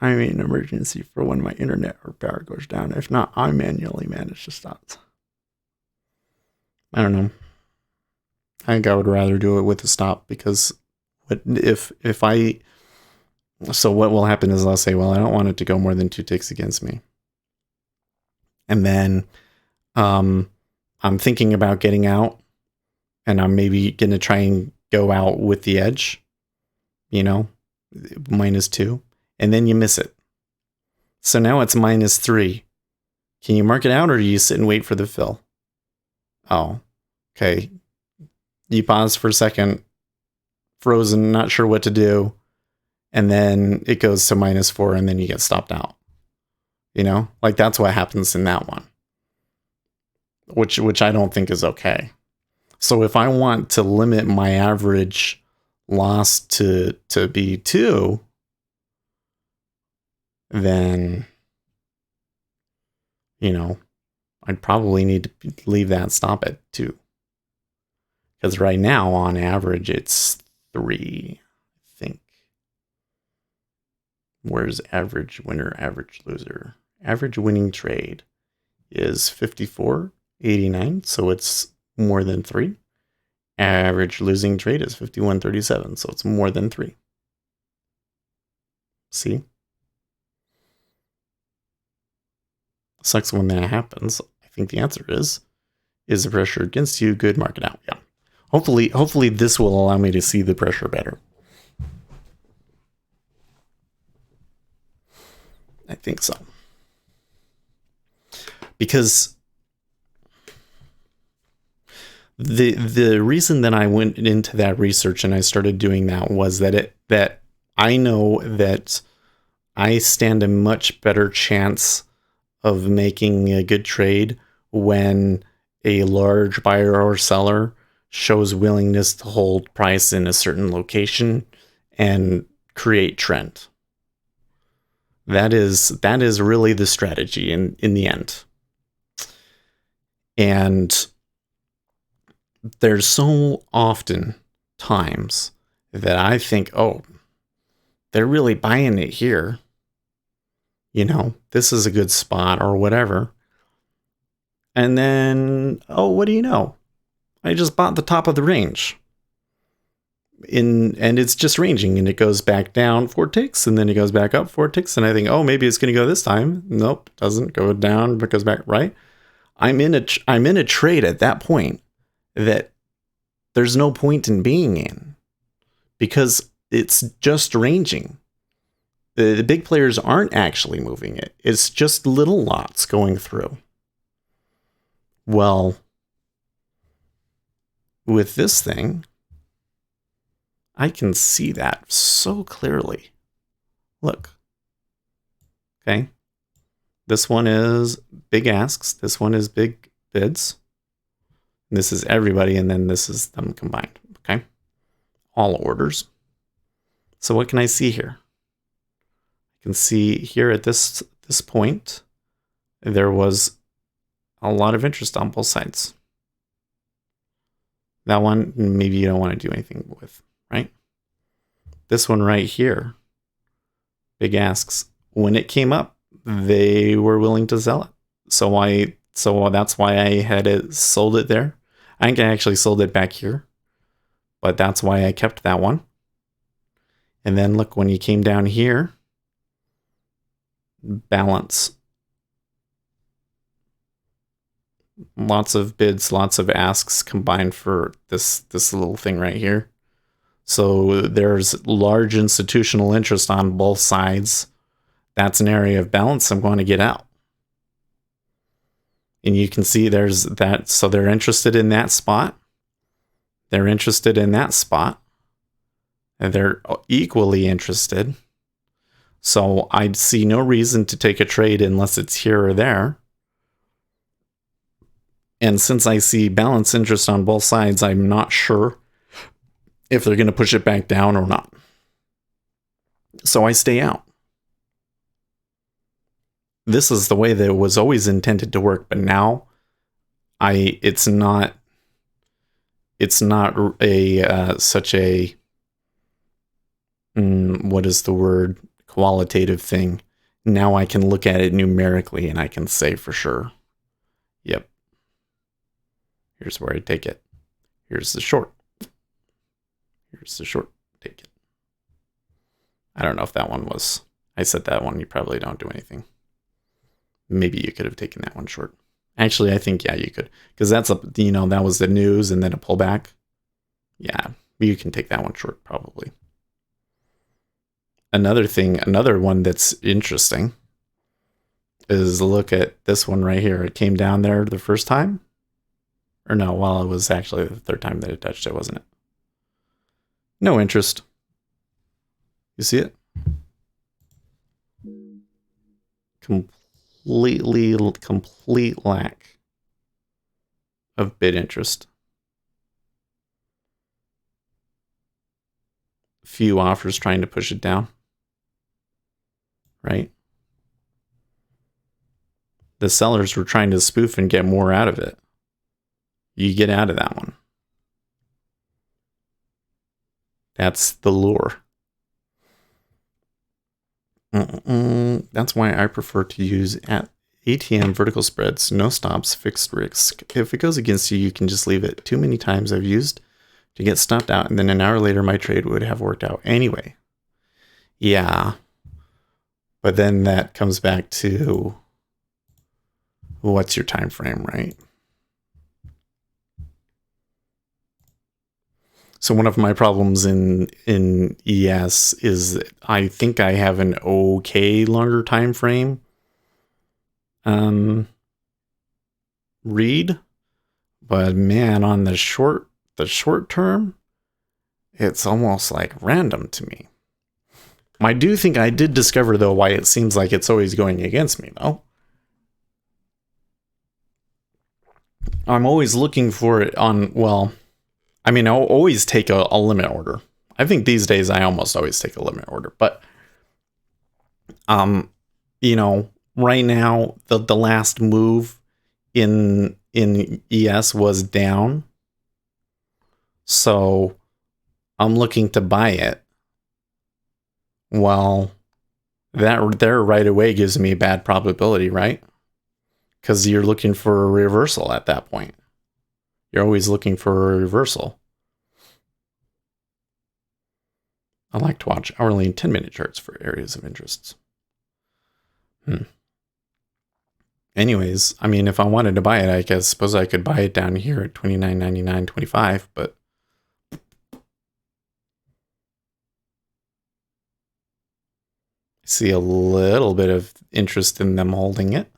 I mean, emergency for when my internet or power goes down. If not, I manually manage the stops. I don't know. I think I would rather do it with a stop, because if I, so what will happen is I'll say, well, I don't want it to go more than 2 ticks against me. And then I'm thinking about getting out, and I'm maybe going to try and go out with the edge, you know, -2, and then you miss it. So now it's -3. Can you mark it out, or do you sit and wait for the fill? Oh, okay. You pause for a second, frozen, not sure what to do, and then it goes to -4, and then you get stopped out. You know, like that's what happens in that one, which I don't think is okay. So if I want to limit my average loss to be 2, then, you know, I'd probably need to leave that stop at 2. Because right now, on average, it's 3, I think. Where's average winner, average loser? Average winning trade is 54.89, so it's more than 3. Average losing trade is 51.37, so it's more than 3. See? Sucks when that happens. I think the answer is the pressure against you, good, mark it out. Yeah. Hopefully this will allow me to see the pressure better. I think so. Because the reason that I went into that research and I started doing that was that I know that I stand a much better chance of making a good trade when a large buyer or seller shows willingness to hold price in a certain location and create trend. That is really the strategy in the end. And there's so often times that I think, oh, they're really buying it here. This is a good spot or whatever. And then, oh, what do you know? I just bought the top of the range. And it's just ranging, and it goes back down 4 ticks, and then it goes back up 4 ticks, and I think, oh, maybe it's going to go this time. Nope, doesn't go down, but goes back, right? I'm in a trade at that point that there's no point in being in, because it's just ranging. The big players aren't actually moving it. It's just little lots going through. Well, with this thing, I can see that so clearly. Look. Okay. This one is big asks. This one is big bids. This is everybody, and then this is them combined. Okay. All orders. So what can I see here? I can see here at this point, there was a lot of interest on both sides. That one, maybe you don't want to do anything with, right? This one right here, big asks. When it came up, they were willing to sell it. So that's why I had sold it there. I think I actually sold it back here, but that's why I kept that one. And then look, when you came down here, balance. Lots of bids, lots of asks combined for this little thing right here. So there's large institutional interest on both sides. That's an area of balance I'm going to get out. And you can see there's that. So they're interested in that spot. They're interested in that spot. And they're equally interested. So I see no reason to take a trade unless it's here or there. And since I see balance interest on both sides, I'm not sure if they're going to push it back down or not. So I stay out. This is the way that it was always intended to work, but now it's not a such a what is the word, qualitative thing. Now I can look at it numerically and I can say for sure, yep, here's where I take it. Here's the short. Here's the short. Take it. I don't know if that one was, I said that one, you probably don't do anything. Maybe you could have taken that one short. Actually, I think, yeah, you could. Because that's, that was the news and then a pullback. Yeah, you can take that one short, probably. Another one that's interesting is look at this one right here. It came down there the first time. Or no, well, it was actually the third time that it touched it, wasn't it? No interest. You see it? Complete lack of bid interest. Few offers trying to push it down. Right? The sellers were trying to spoof and get more out of it. You get out of that one. That's the lure. That's why I prefer to use ATM vertical spreads, no stops, fixed risk. If it goes against you, you can just leave it. Too many times I've used to get stopped out, and then an hour later my trade would have worked out anyway. Yeah. But then that comes back to what's your time frame, right? So one of my problems in ES is I think I have an okay longer time frame read, but man, on the short term, it's almost like random to me. I do think I did discover though why it seems like it's always going against me though. I'm always looking for it on, well, I mean, I'll always take a limit order. I think these days I almost always take a limit order, but right now the last move in ES was down. So I'm looking to buy it. Well, that there right away gives me a bad probability, right? Because you're looking for a reversal at that point. You're always looking for a reversal. I like to watch hourly and 10-minute charts for areas of interest. Anyways, I mean, if I wanted to buy it, I guess suppose I could buy it down here at $29.99.25, but I see a little bit of interest in them holding it.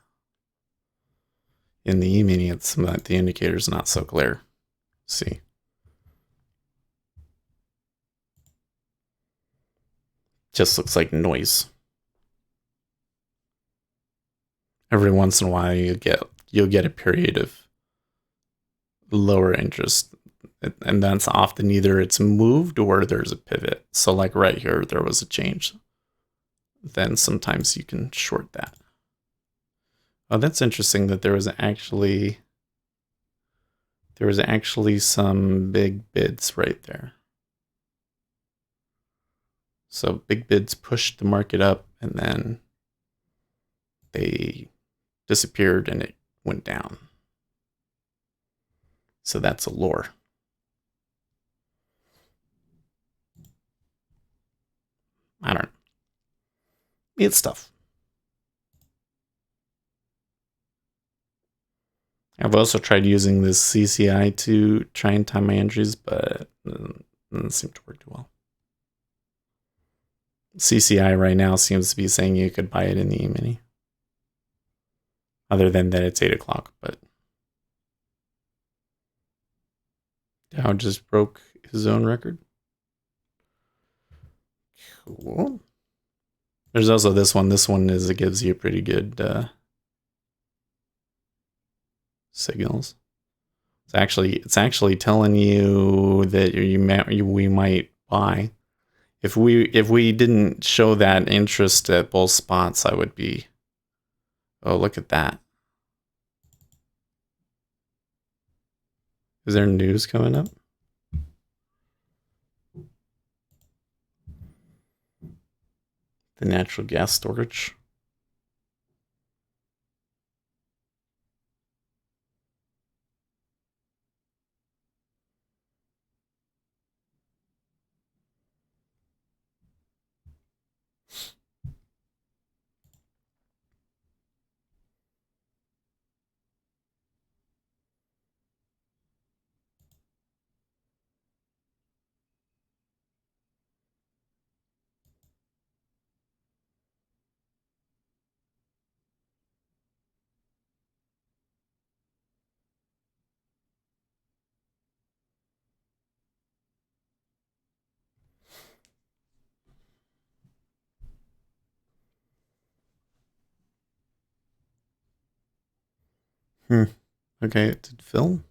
In the E-mini, it's the indicator's not so clear. See. Just looks like noise. Every once in a while you'll get a period of lower interest, and that's often either it's moved or there's a pivot. So like right here there was a change. Then sometimes you can short that. Oh, that's interesting that there was actually some big bids right there. So big bids pushed the market up and then they disappeared and it went down. So that's a lure. I don't know. It's tough. I've also tried using this CCI to try and time my entries, but it doesn't seem to work too well. CCI right now seems to be saying you could buy it in the E-mini. Other than that it's 8 o'clock, but Dow just broke his own record. Cool. There's also this one. This one it gives you pretty good signals. It's actually telling you that we might buy. If we didn't show that interest at both spots, I would be. Oh, look at that. Is there news coming up? The natural gas storage. Okay, it did fill.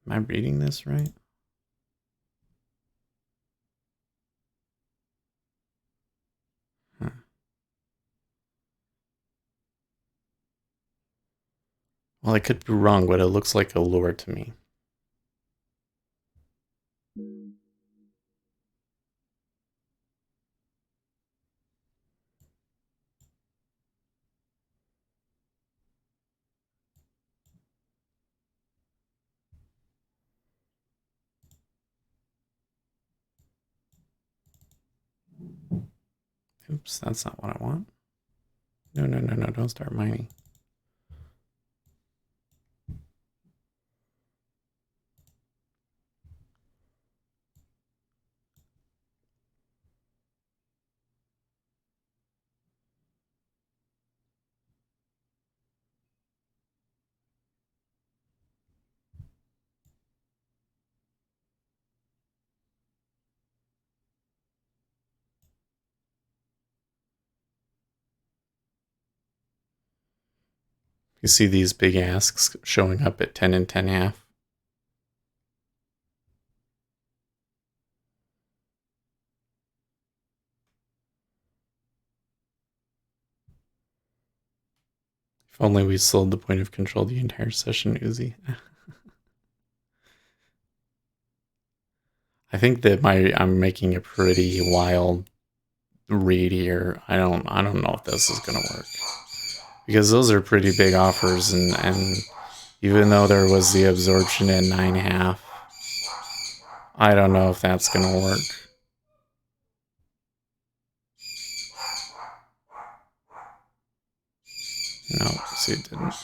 Am I reading this right? Well, I could be wrong, but it looks like a lure to me. Oops, that's not what I want. No, don't start mining. You see these big asks showing up at 10 and 10.5. If only we sold the point of control the entire session, Uzi. I think that I'm making a pretty wild read here. I don't know if this is gonna work. Because those are pretty big offers, and even though there was the absorption at 9.5, I don't know if that's gonna work. No, see, it didn't.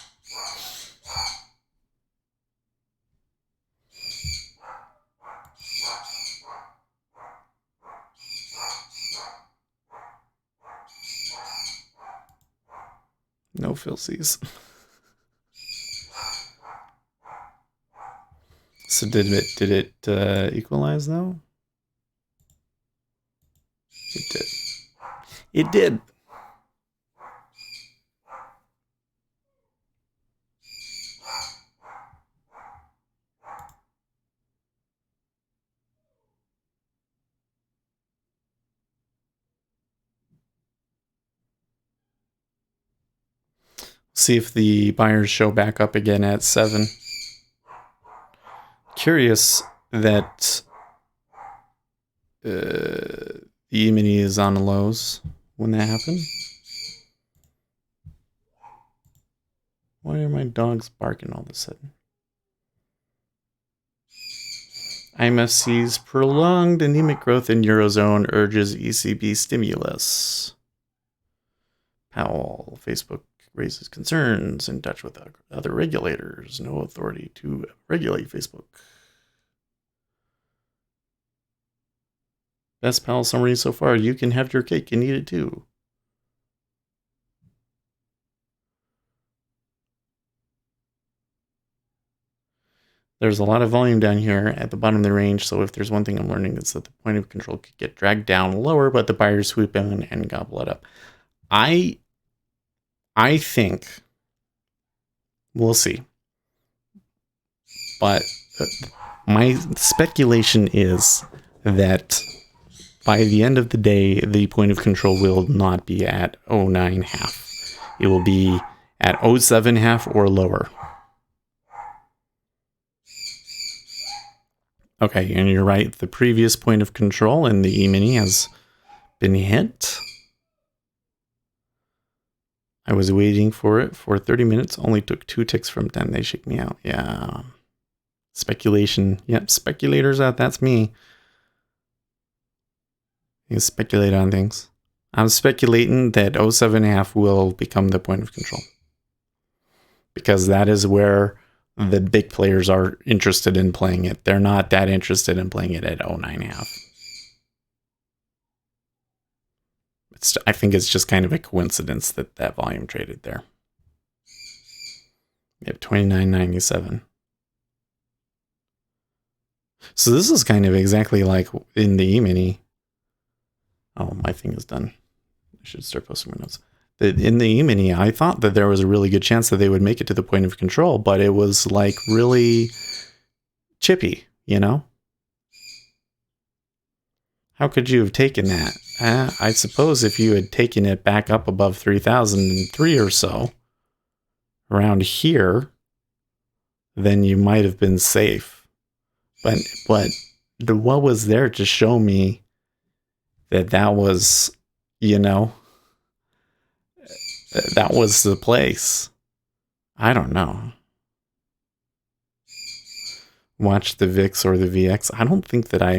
No filsies. So did it equalize though? It did. It did. See if the buyers show back up again at 7. Curious that the E-mini is on the lows when that happened. Why are my dogs barking all of a sudden? IMFC's prolonged anemic growth in Eurozone urges ECB stimulus. Powell, Facebook raises concerns in touch with other regulators. No authority to regulate Facebook. Best Powell summary so far. You can have your cake and eat it too. There's a lot of volume down here at the bottom of the range, so if there's one thing I'm learning, it's that the point of control could get dragged down lower, but the buyers swoop in and gobble it up. I think we'll see. But my speculation is that by the end of the day, the point of control will not be at 09.5. It will be at 07.5 or lower. Okay, and you're right. The previous point of control in the E-mini has been hit. I was waiting for it for 30 minutes. Only took 2 ticks from 10. They shake me out. Yeah. Speculation. Yep, speculators out. That's me. You speculate on things. I'm speculating that 07.5 will become the point of control. Because that is where the big players are interested in playing it. They're not that interested in playing it at 09.5. I think it's just kind of a coincidence that that volume traded there. We have 29.97. So this is kind of exactly like in the E-mini. Oh, my thing is done. I should start posting my notes. In the E-mini, I thought that there was a really good chance that they would make it to the point of control, but it was like really chippy, you know? How could you have taken that? I suppose if you had taken it back up above 3,003 or so, around here, then you might have been safe. But what was there to show me that was, you know, that was the place? I don't know. Watch the VIX or the VX. I don't think that I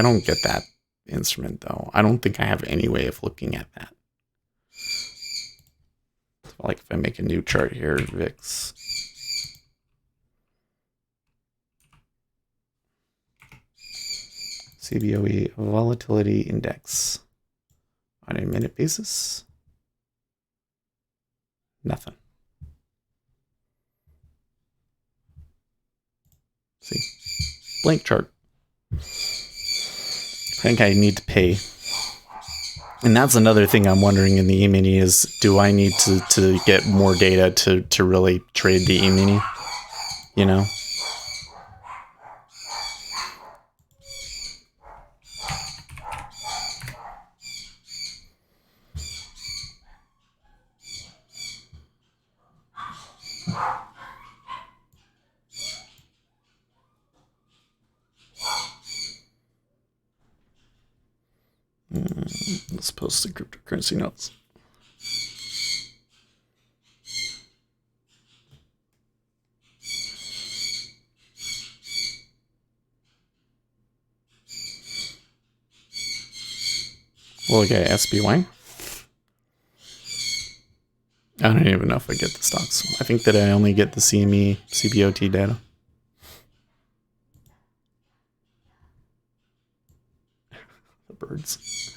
don't get that instrument though. I don't think I have any way of looking at that. Like if I make a new chart here, VIX. CBOE volatility index on a minute basis. Nothing. See, blank chart. I think I need to pay. And that's another thing I'm wondering in the E-mini is, do I need to get more data to really trade the E-mini? You know? Let's post the cryptocurrency notes. We'll get SBY. I don't even know if I get the stocks. I think that I only get the CME, CBOT data. The birds.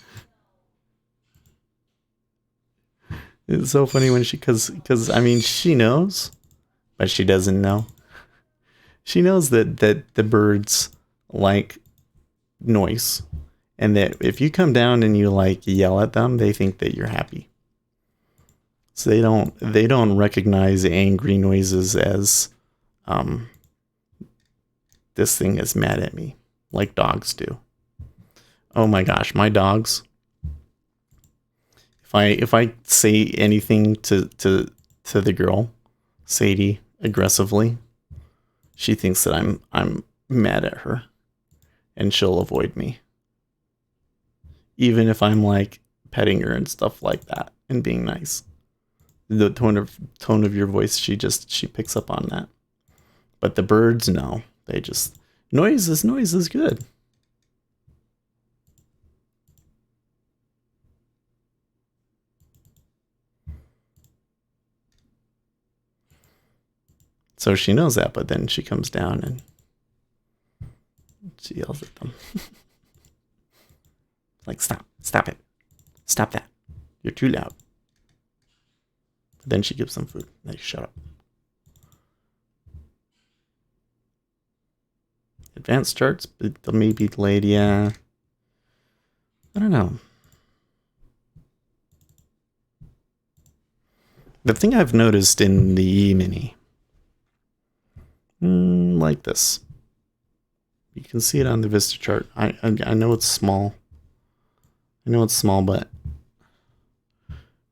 It's so funny when because I mean, she knows, but she doesn't know. She knows that the birds like noise, and that if you come down and you like yell at them, they think that you're happy. So they don't recognize angry noises as this thing is mad at me, like dogs do. Oh my gosh, my dogs. If I say anything to the girl, Sadie, aggressively, she thinks that I'm mad at her, and she'll avoid me. Even if I'm like petting her and stuff like that and being nice. The tone of your voice, she picks up on that. But the birds, no. They just noise is good. So she knows that, but then she comes down and she yells at them. Like, stop it. Stop that. You're too loud. But then she gives them food. They shut up. Advanced charts, but they may be delayed, yeah. I don't know. The thing I've noticed in the E-mini, like this. You can see it on the Vista chart. I know it's small. I know it's small, but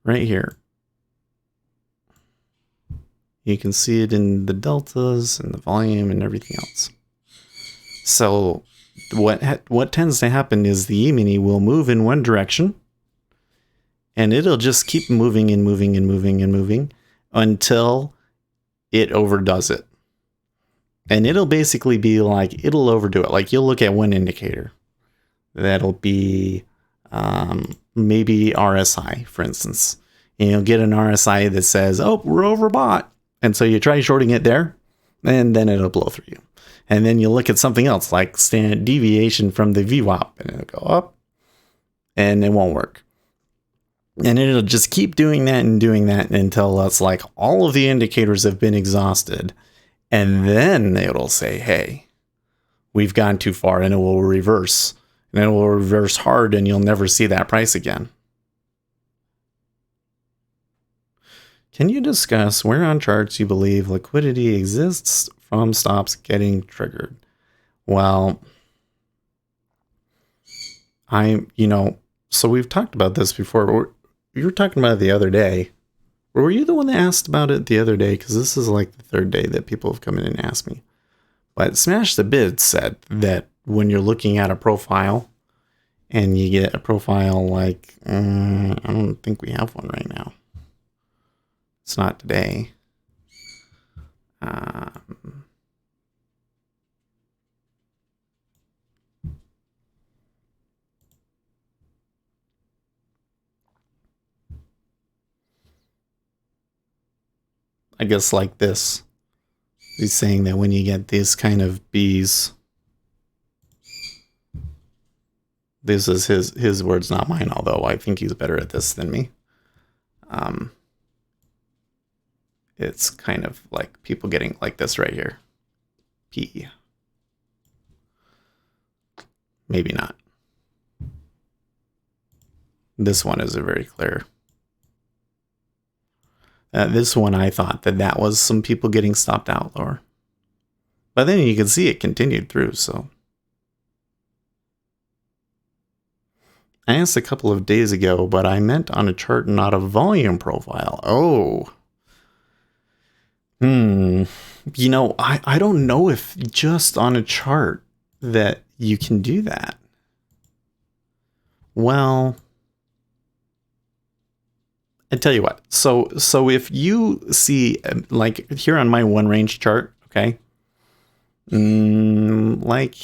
right here, you can see it in the deltas and the volume and everything else. So what tends to happen is the E-mini will move in one direction, and it'll just keep moving and moving and moving and moving until it overdoes it. And it'll basically be like, it'll overdo it. Like, you'll look at one indicator. That'll be maybe RSI, for instance. And you'll get an RSI that says, oh, we're overbought. And so you try shorting it there, and then it'll blow through you. And then you look at something else, like standard deviation from the VWAP, and it'll go up, and it won't work. And it'll just keep doing that until it's like all of the indicators have been exhausted. And then it'll say, hey, we've gone too far, and it will reverse. And it will reverse hard, and you'll never see that price again. Can you discuss where on charts you believe liquidity exists from stops getting triggered? Well, so we've talked about this before. You were talking about it the other day. Were you the one that asked about it the other day? Because this is like the third day that people have come in and asked me. But Smash the Bid said that when you're looking at a profile and you get a profile like, I don't think we have one right now. It's not today. I guess like this. He's saying that when you get these kind of Bs, this is his words, not mine, although I think he's better at this than me. It's kind of like people getting like this right here. P. Maybe not. This one is a very clear. This one, I thought that was some people getting stopped out lower. But then you can see it continued through, so. I asked a couple of days ago, but I meant on a chart, not a volume profile. Oh. I don't know if just on a chart that you can do that. Well, I tell you what. So if you see like here on my one range chart, okay, like